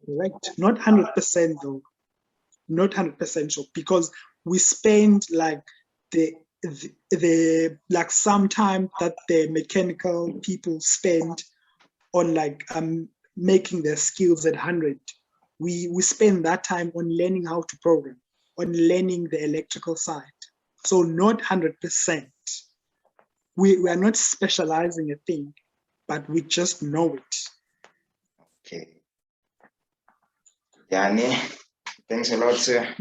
Correct. Not 100% though. Not 100% sure, because we spend like the the like some time that the mechanical people spend on like making their skills at 100, we spend that time on learning how to program, on learning the electrical side. So not 100%. We are not specializing a thing, but we just know it. Okay. Yani, thanks a lot, sir.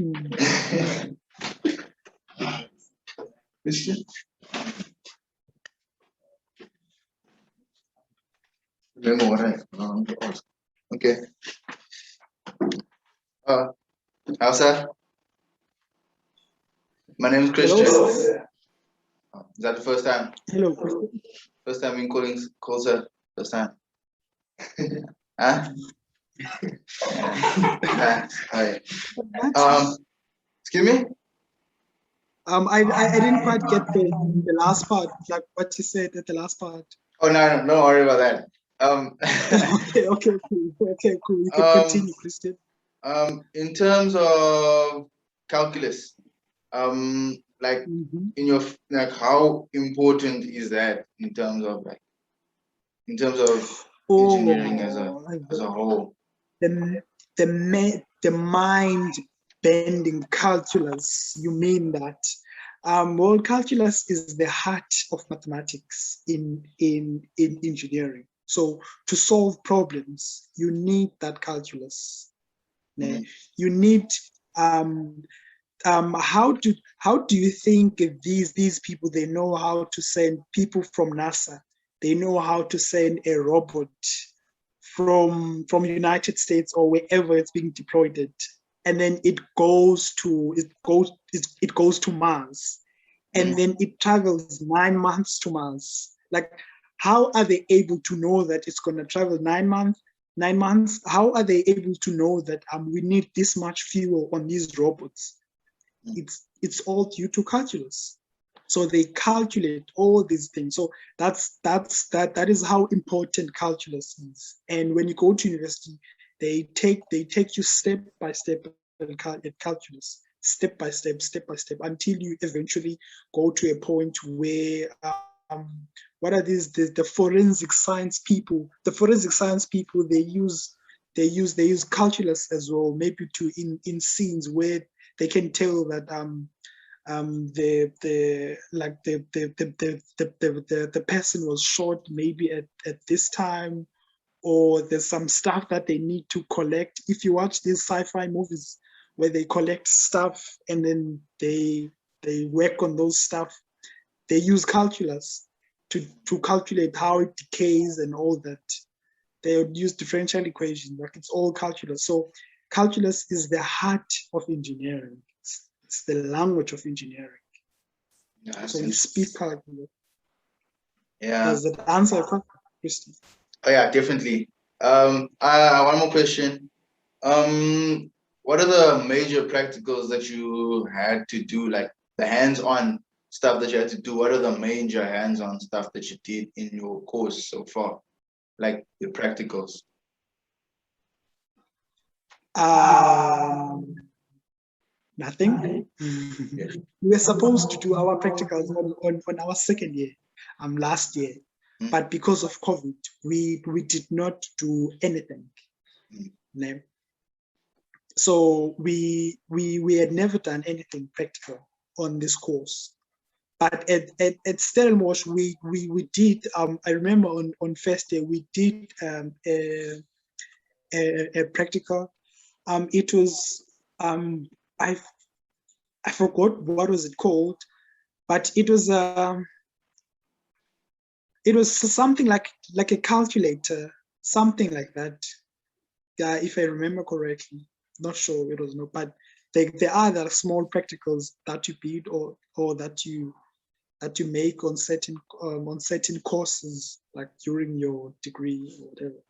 Christian? Okay. Elsa? My name is Christian. Hello. Is that the first time? Hello, Christian. First time in call sir? First time? Huh? Hi. Excuse me? I didn't quite get the last part, like what you said at the last part. Oh, no, don't worry about that. Okay, cool. You can continue, Christian. In terms of calculus, like in your how important is that in terms of engineering as a whole? The mind-bending calculus, you mean that? Well, calculus is the heart of mathematics in engineering. So to solve problems, you need that calculus. You need how do you think these people, they know how to send people from NASA, they know how to send a robot from United States or wherever it's being deployed at, and then it goes to Mars, and then it travels 9 months to Mars. Like, how are they able to know that it's going to travel 9 months? 9 months? How are they able to know that we need this much fuel on these robots? It's all due to calculus. So they calculate all these things. So that is how important calculus is. And when you go to university, they take you step by step at calculus, step by step, until you eventually go to a point where what are these the forensic science people? The forensic science people, they use calculus as well, maybe to in scenes where they can tell that the person was shot maybe at this time, or there's some stuff that they need to collect. If you watch these sci-fi movies where they collect stuff and then they work on those stuff, they use calculus to calculate how it decays and all that. They would use differential equations, like it's all calculus. So calculus is the heart of engineering. It's the language of engineering. Yeah, so we speak calculus. Yeah. Does that answer your question, Christy? Oh yeah, definitely. One more question. What are the major practicals that you had to do, like the hands-on stuff that you had to do? What are the major hands-on stuff that you did in your course so far, like the practicals? Nothing. We were supposed to do our practicals on our second year, last year, but because of COVID, we did not do anything. No. So we had never done anything practical on this course. But at Stellenbosch, we did. I remember on first day we did a practical. It was I forgot what was it called, but it was something like a calculator, something like that. Yeah, if I remember correctly. Not sure it was but there are other small practicals that you build or that you make on certain courses, like during your degree or whatever.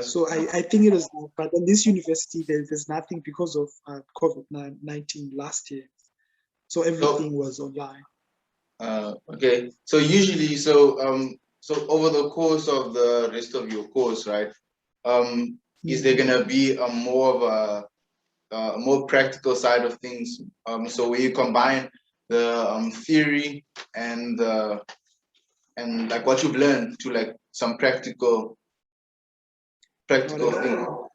So I think it was, but in this university there's nothing because of COVID-19 last year, so everything was online. Okay, so usually, so over the course of the rest of your course, right? Is there gonna be a more of a more practical side of things? So where you combine the theory and like what you've learned to like some practical Not thing? at all.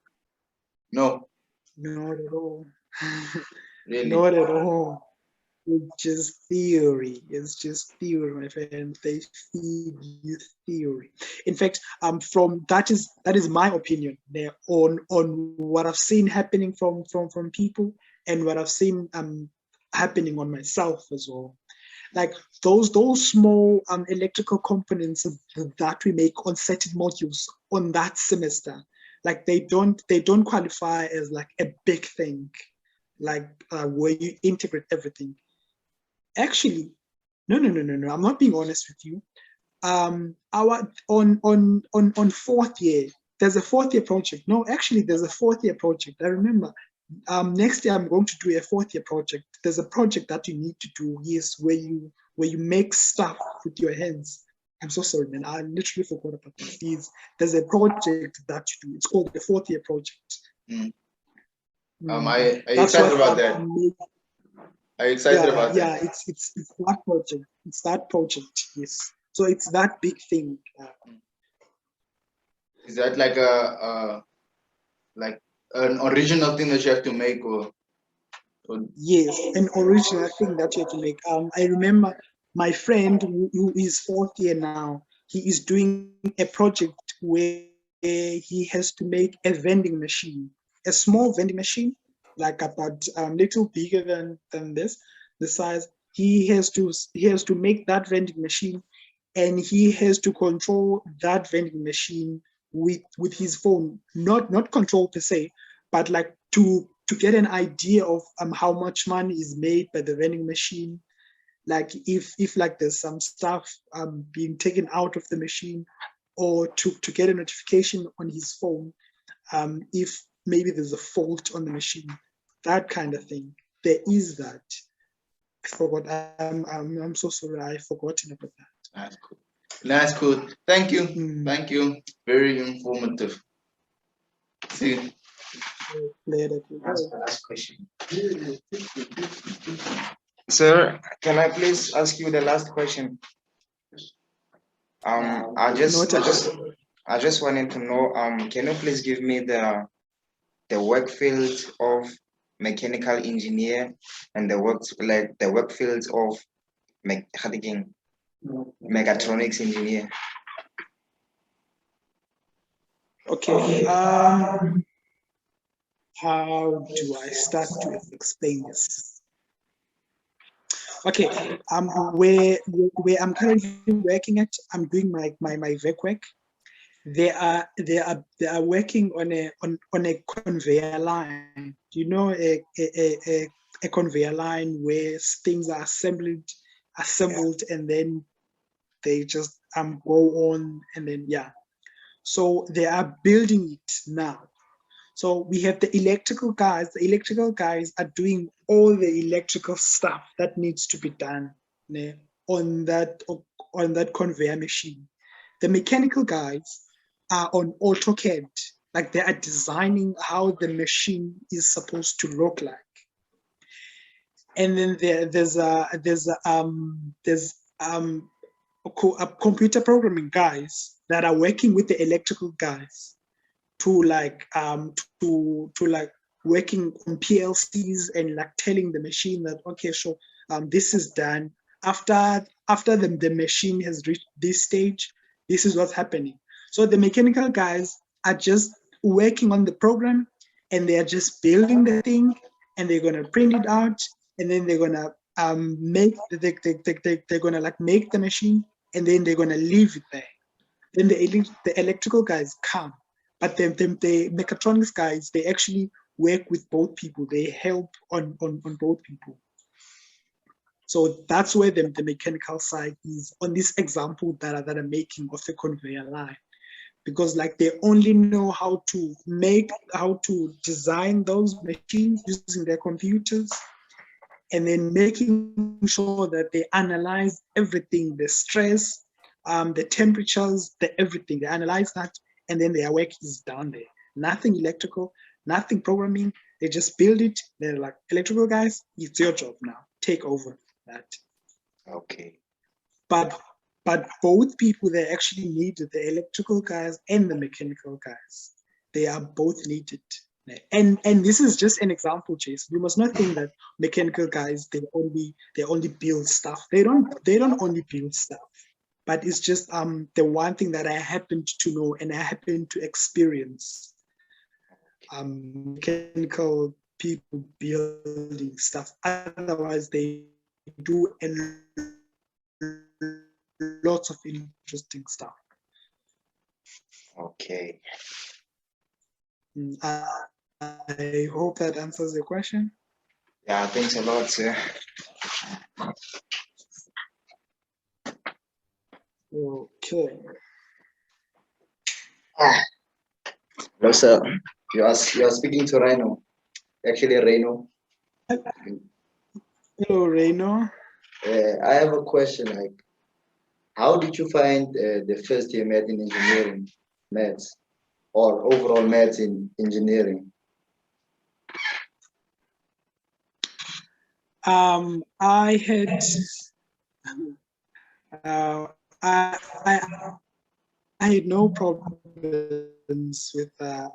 No, Not at all. really. Not at all. It's just theory. It's just theory, my friend. They feed you theory. In fact, from that is my opinion there on what I've seen happening from people and what I've seen happening on myself as well. Like those small electrical components that we make on certain modules on that semester, like they don't qualify as like a big thing, like where you integrate everything. Actually, no. I'm not being honest with you. Our on fourth year, there's a fourth year project. No, actually, there's a fourth year project. I remember. Next year I'm going to do a fourth year project. There's a project that you need to do, yes, where you make stuff with your hands. I'm so sorry, man. I literally forgot about this. There's a project that you do. It's called the fourth year project. Mm. Mm. Are you excited about that? Are you excited about that? Yeah, it's that project. It's that project, yes. So it's that big thing. Is that like like an original thing that you have to make or Yes, an original thing that you have to make. I remember my friend who is fourth year now, he is doing a project where he has to make a vending machine, a small vending machine, like about little bigger than this, the size. He has to make that vending machine, and he has to control that vending machine with his phone. Not control per se, but like to get an idea of how much money is made by the vending machine, like if like there's some stuff being taken out of the machine, or to get a notification on his phone if maybe there's a fault on the machine, that kind of thing. There is that. I forgot. I'm so sorry. I've forgotten about that. That's cool. That's cool. Thank you. Mm. Thank you. Very informative. See you. Later. That's the last question. Sir, can I please ask you the last question? I just wanted to know, can you please give me the work field of mechanical engineer and the work fields of mechatronics engineer? Okay. How do I start to explain this? Okay. Where I'm currently working at, I'm doing my VEC work. They are working on a conveyor line. You know, a conveyor line where things are assembled and then they just go on, and then yeah. So they are building it now. So we have the electrical guys. The electrical guys are doing all the electrical stuff that needs to be done on that conveyor machine. The mechanical guys are on AutoCAD, like they are designing how the machine is supposed to look like. And then there's computer programming guys that are working with the electrical guys to working on PLCs and like telling the machine that, okay, so this is done. After the machine has reached this stage, this is what's happening. So the mechanical guys are just working on the program, and they are just building the thing, and they're gonna print it out, and then they're gonna make they're gonna like make the machine, and then they're gonna leave it there. Then the electrical guys come, but the mechatronics guys, they actually work with both people. They help on both people. So that's where the mechanical side is on this example that I'm making of a conveyor line, because like they only know how to design those machines using their computers, and then making sure that they analyze everything, the stress, the temperatures, the everything. They analyze that, and then their work is done there. Nothing electrical, nothing programming. They just build it. They're like, electrical guys, it's your job now. Take over. that. Okay. But both people, they actually needed, the electrical guys and the mechanical guys. They are both needed. And this is just an example, Jason. You must not think that mechanical guys they only build stuff. They don't only build stuff. But it's just the one thing that I happened to know and I happened to experience. Mechanical people building stuff. Otherwise, they do lots of interesting stuff. Okay. I hope that answers your question. Yeah, thanks a lot, sir. Okay. Hello, sir. You are speaking to Rhino. Actually, Rhino. Hello, Reno. I have a question. Like, how did you find the first year math in engineering, maths, or overall maths in engineering? I had I had no problems with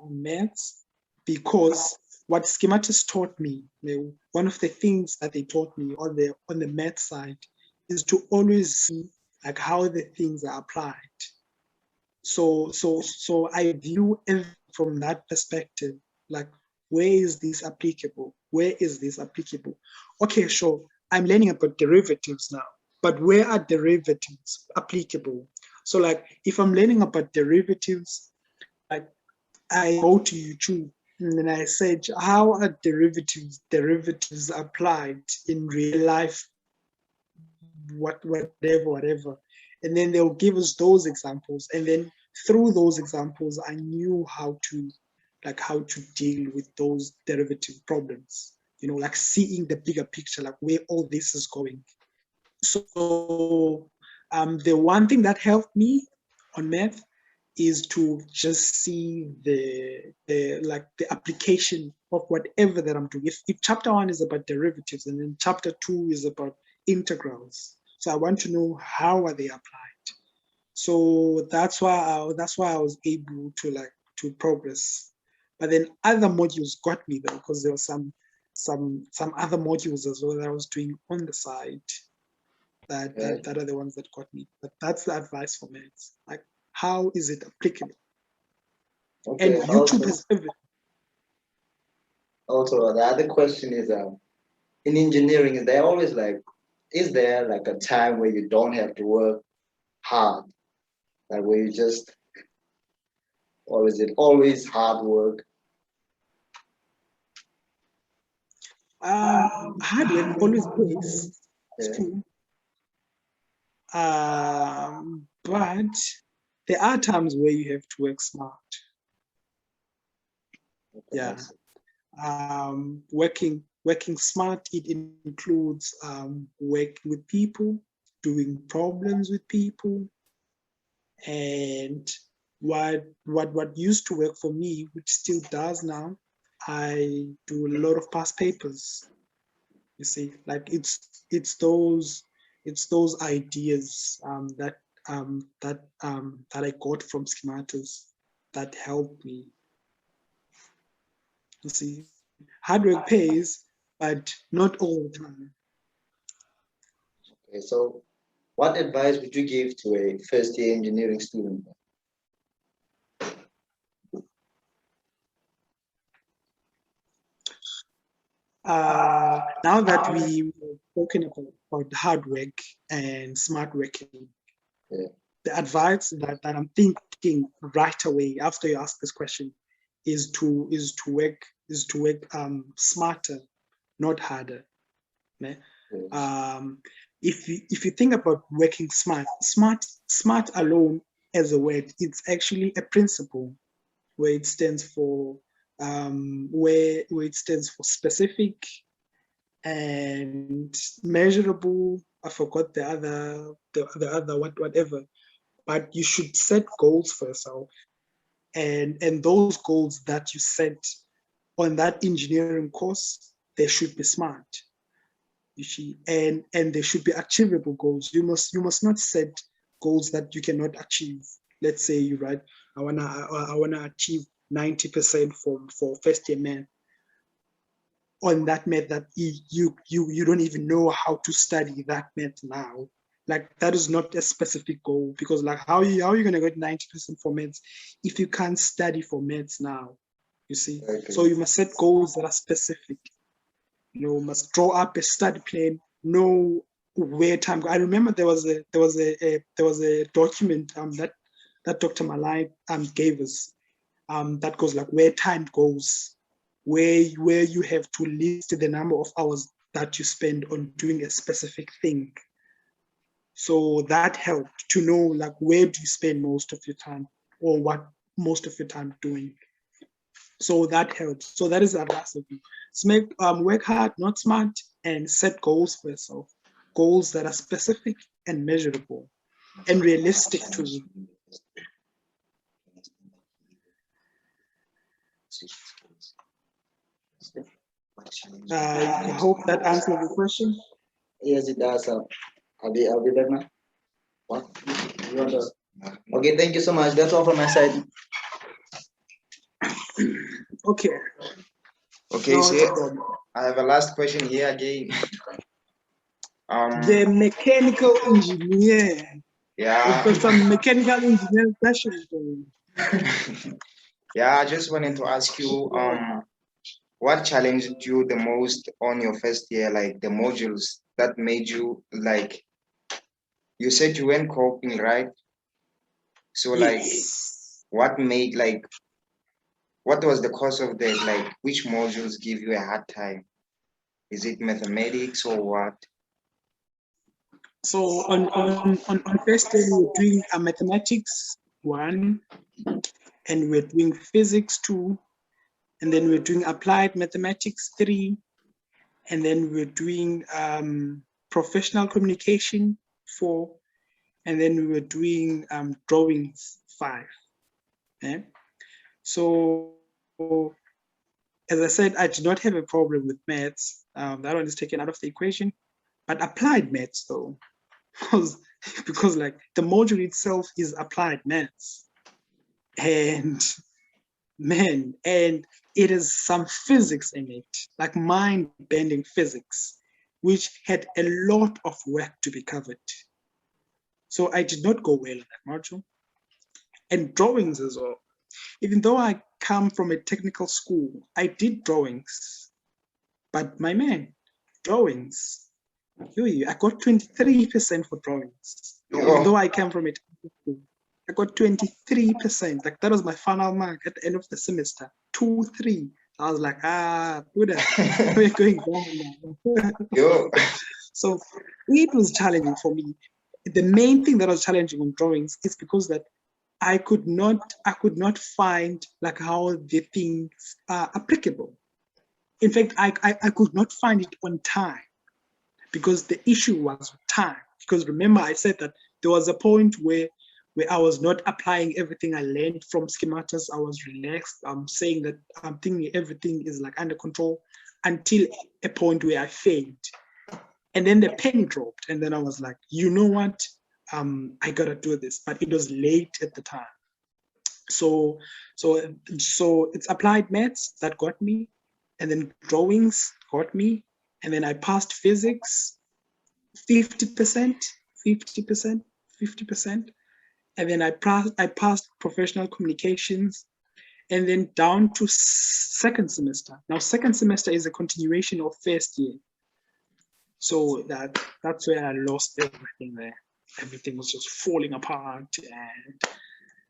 maths because what schematics taught me, one of the things that they taught me on the math side is to always see like how the things are applied. So I view it from that perspective, like where is this applicable? Where is this applicable? Okay, sure, I'm learning about derivatives now, but where are derivatives applicable? So like if I'm learning about derivatives, like I go to YouTube and then I search how are derivatives applied in real life, whatever. And then they'll give us those examples. And then through those examples, I knew how to deal with those derivative problems, like seeing the bigger picture, like where all this is going. So the one thing that helped me on math is to just see the application of whatever that I'm doing. If chapter 1 is about derivatives and then chapter 2 is about integrals, so I want to know how are they applied. So that's why I was able to progress. But then other modules got me though, because there were some other modules as well that I was doing on the side that are the ones that got me. But that's the advice for maths. Like, how is it applicable? Okay. And YouTube has everything. Also, the other question is, in engineering, is there like a time where you don't have to work hard, like where you just, or is it always hard work? Hard work always pays. It's Yeah. true. But there are times where you have to work smart. Yeah. Working smart, it includes working with people, doing problems with people, and what used to work for me, which still does now, I do a lot of past papers. You see, like it's those ideas that I got from schematics that help me. You see, hard work pays, but not all the time. Okay, so what advice would you give to a first year engineering student? Now that we were talking about hard work and smart working, Yeah. the advice that I'm thinking right away after you ask this question is to work smarter, not harder. Yeah. If you think about working smart alone as a word, it's actually a principle where it stands for specific and measurable. I forgot the other whatever, but you should set goals for yourself, and those goals that you set on that engineering course, they should be smart. You see, and they should be achievable goals. You must not set goals that you cannot achieve. Let's say you write, I wanna achieve 90% for first year math. On that math that you don't even know how to study that math now. Like that is not a specific goal, because like how are you gonna get 90% for maths if you can't study for maths now? You see, so you must set goals that are specific. You know, must draw up a study plan, know where time. I remember there was a document that Dr. Malai gave us that goes like where time goes, where you have to list the number of hours that you spend on doing a specific thing. So that helped to know like where do you spend most of your time, or what most of your time doing. So that helps. So that is advice of me. Work hard, not smart, and set goals for yourself. Goals that are specific and measurable and realistic to you. I hope that answers the question. Yes, it does. I'll be back now. What? Okay, thank you so much. That's all from my side. Okay. Okay, so I have a last question here again. The mechanical engineer. Yeah. We've got some mechanical engineer questions. Yeah, I just wanted to ask you, what challenged you the most on your first year, like the modules that made you like, you said you went coping, right? So like, what made like, what was the cause of that? Like, which modules give you a hard time? Is it mathematics or what? So on first day we were doing a mathematics 1, and we're doing physics 2, and then we're doing applied mathematics 3, and then we're doing professional communication 4, and then we were doing drawings 5. Okay? So as I said, I did not have a problem with maths. That one is taken out of the equation, but applied maths though, because like the module itself is applied maths, and man, and it is some physics in it, like mind-bending physics, which had a lot of work to be covered. So I did not go well in that module. And drawings as well. Even though I come from a technical school, I did drawings. But my man, drawings, I got 23% for drawings. Even though I come from a technical school, I got 23%. Like that was my final mark at the end of the semester, 2-3. I was like, Buddha, we're going down now. So it was challenging for me. The main thing that was challenging on drawings is because that I could not find like how the things are applicable. In fact, I could not find it on time, because the issue was time. Because remember, I said that there was a point where I was not applying everything I learned from schematics. I was relaxed. I'm saying that I'm thinking everything is like under control, until a point where I failed. And then the penny dropped. And then I was like, you know what? I gotta do this. But it was late at the time. So it's applied maths that got me, and then drawings got me, and then I passed physics 50%, and then I passed professional communications, and then down to second semester. Now second semester is a continuation of first year. So that's where I lost everything there. Everything was just falling apart, and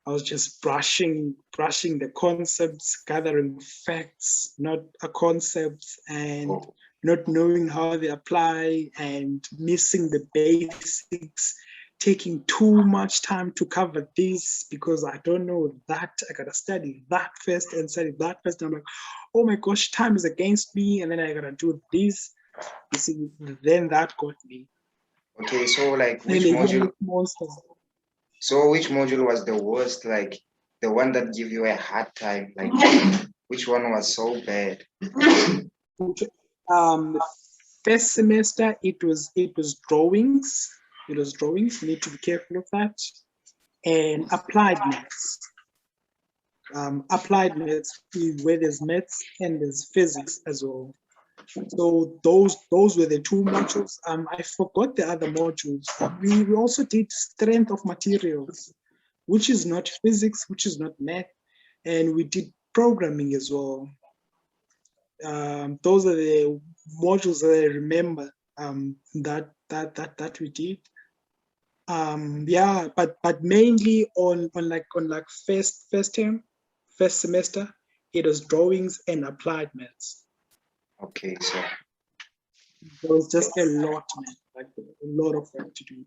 I was just brushing the concepts, gathering facts, not a concepts, and not knowing how they apply, and missing the basics, taking too much time to cover this because I don't know that. I gotta study that first and study that first. And I'm like, oh my gosh, time is against me, and then I gotta do this. You see, then that got me. Okay, so like which module? So which module was the worst? Like the one that gave you a hard time? Like which one was so bad? first semester, it was drawings. It was drawings. You need to be careful of that. And applied maths. Applied maths, where there's maths and there's physics as well. So those were the two modules. I forgot the other modules. We also did strength of materials, which is not physics, which is not math, and we did programming as well. Those are the modules that I remember that we did. Yeah, but mainly on first semester, it was drawings and applied maths. Okay, so There was just a lot, man, like a lot of work to do.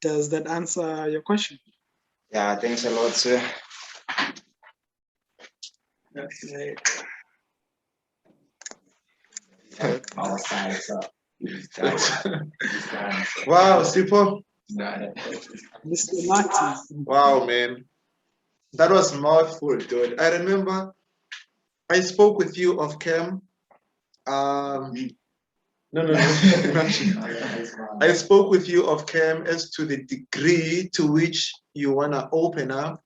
Does that answer your question? yeah, thanks a lot, sir. Okay. Our size up. Wow, Sipho. Mr. Martin. Wow, man. That was mouthful, dude. I remember I spoke with you off cam. No. I spoke with you off cam as to the degree to which you wanna open up.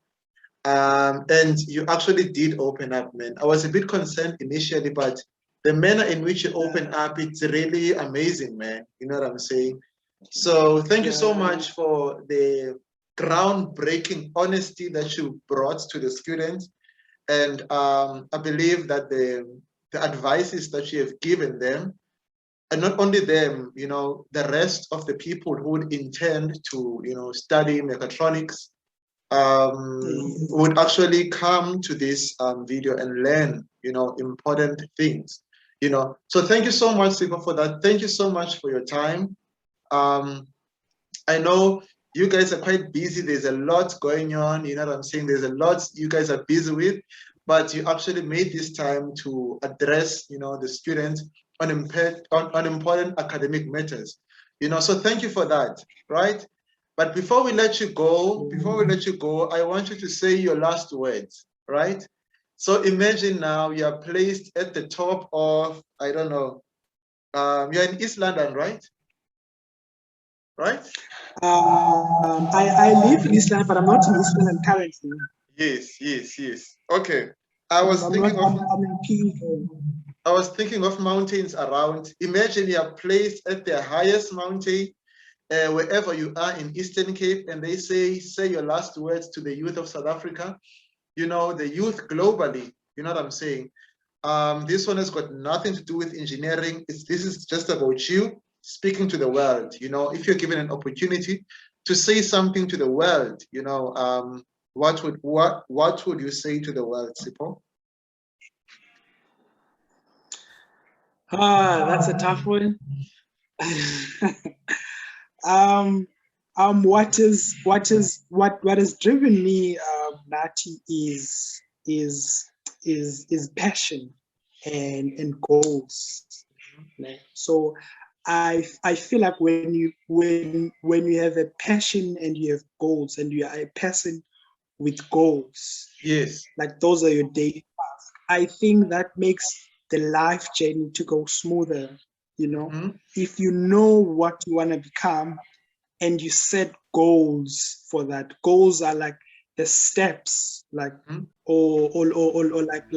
And you actually did open up, man. I was a bit concerned initially, but the manner in which you open up, it's really amazing, man. You know what I'm saying? So thank you so much for the groundbreaking honesty that you brought to the students. And I believe that the advices that you have given them, and not only them, you know, the rest of the people who would intend to, you know, study mechatronics, would actually come to this video and learn, you know, important things, you know. So thank you so much, Sipa, for that. Thank you so much for your time. I know you guys are quite busy. There's a lot going on, you know what I'm saying? There's a lot you guys are busy with, but you actually made this time to address, you know, the students on important academic matters, you know. So thank you for that, right? But before we let you go, I want you to say your last words, right? So imagine now you are placed at the top of, I don't know, you're in East London, right? Right? I live in East London, but I'm not in East London currently. Yes. Okay. I was thinking of mountains around. Imagine you are placed at the highest mountain, wherever you are in Eastern Cape, and they say your last words to the youth of South Africa, you know, the youth globally, you know what I'm saying? This one has got nothing to do with engineering. This is just about you speaking to the world. You know, if you're given an opportunity to say something to the world, you know, what would you say to the world, Sipho? That's a tough one. What has driven me, Nati, is passion and goals. So I feel like when you have a passion and you have goals and you are a person with goals, yes, like those are your daily tasks, I think that makes the life journey to go smoother. You know, if you know what you want to become and you set goals for that, goals are like the steps, like or like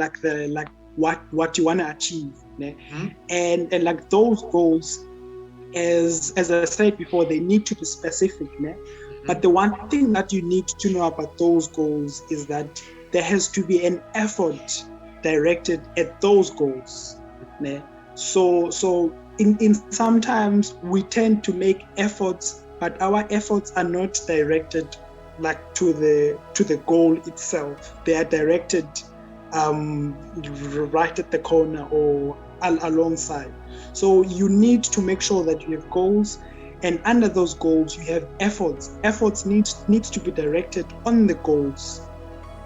what you want to achieve, and like those goals, as I said before, they need to be specific, but the one thing that you need to know about those goals is that there has to be an effort directed at those goals. So in sometimes we tend to make efforts, but our efforts are not directed like to the goal itself. They are directed right at the corner or alongside. So you need to make sure that you have goals, and under those goals you have efforts. Efforts needs to be directed on the goals.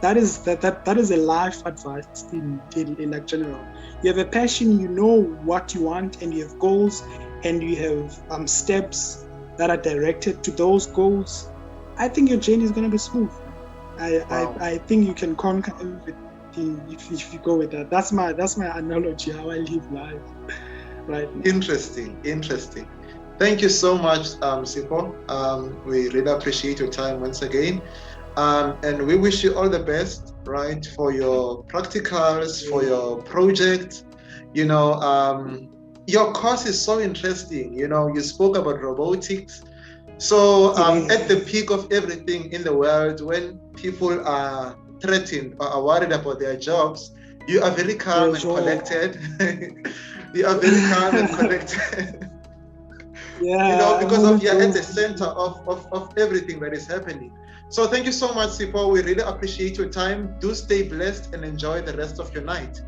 That is a life advice in like general. You have a passion, you know what you want, and you have goals, and you have steps that are directed to those goals. I think your journey is going to be smooth. I think you can conquer everything if you go with that. That's my analogy how I live life. right now. Interesting. Thank you so much, Sipho. We really appreciate your time once again. And we wish you all the best, right, for your practicals, for your project. You know, your course is so interesting. You know, you spoke about robotics. So at the peak of everything in the world, when people are threatened or are worried about their jobs, you are very calm and collected. You are very calm and collected. Yeah, You know, because I'm you're at the center of everything that is happening. So thank you so much, Sipho. We really appreciate your time. Do stay blessed and enjoy the rest of your night.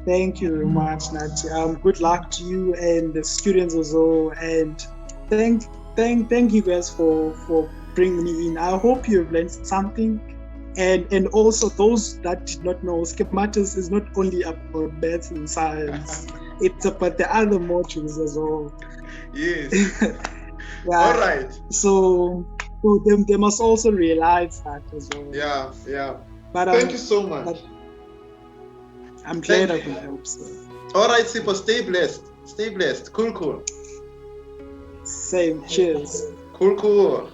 Thank you very much, Nati. Good luck to you and the students as well. And thank you guys for bringing me in. I hope you've learned something. And also those that did not know, schematics is not only about maths and science. It's about the other modules as well. Yes. Yeah. All right. So they must also realize that as well. Yeah. But thank you so much. I'm glad I could help. So. All right, Sipho, stay blessed. Stay blessed. Cool. Same. Cheers. Cool.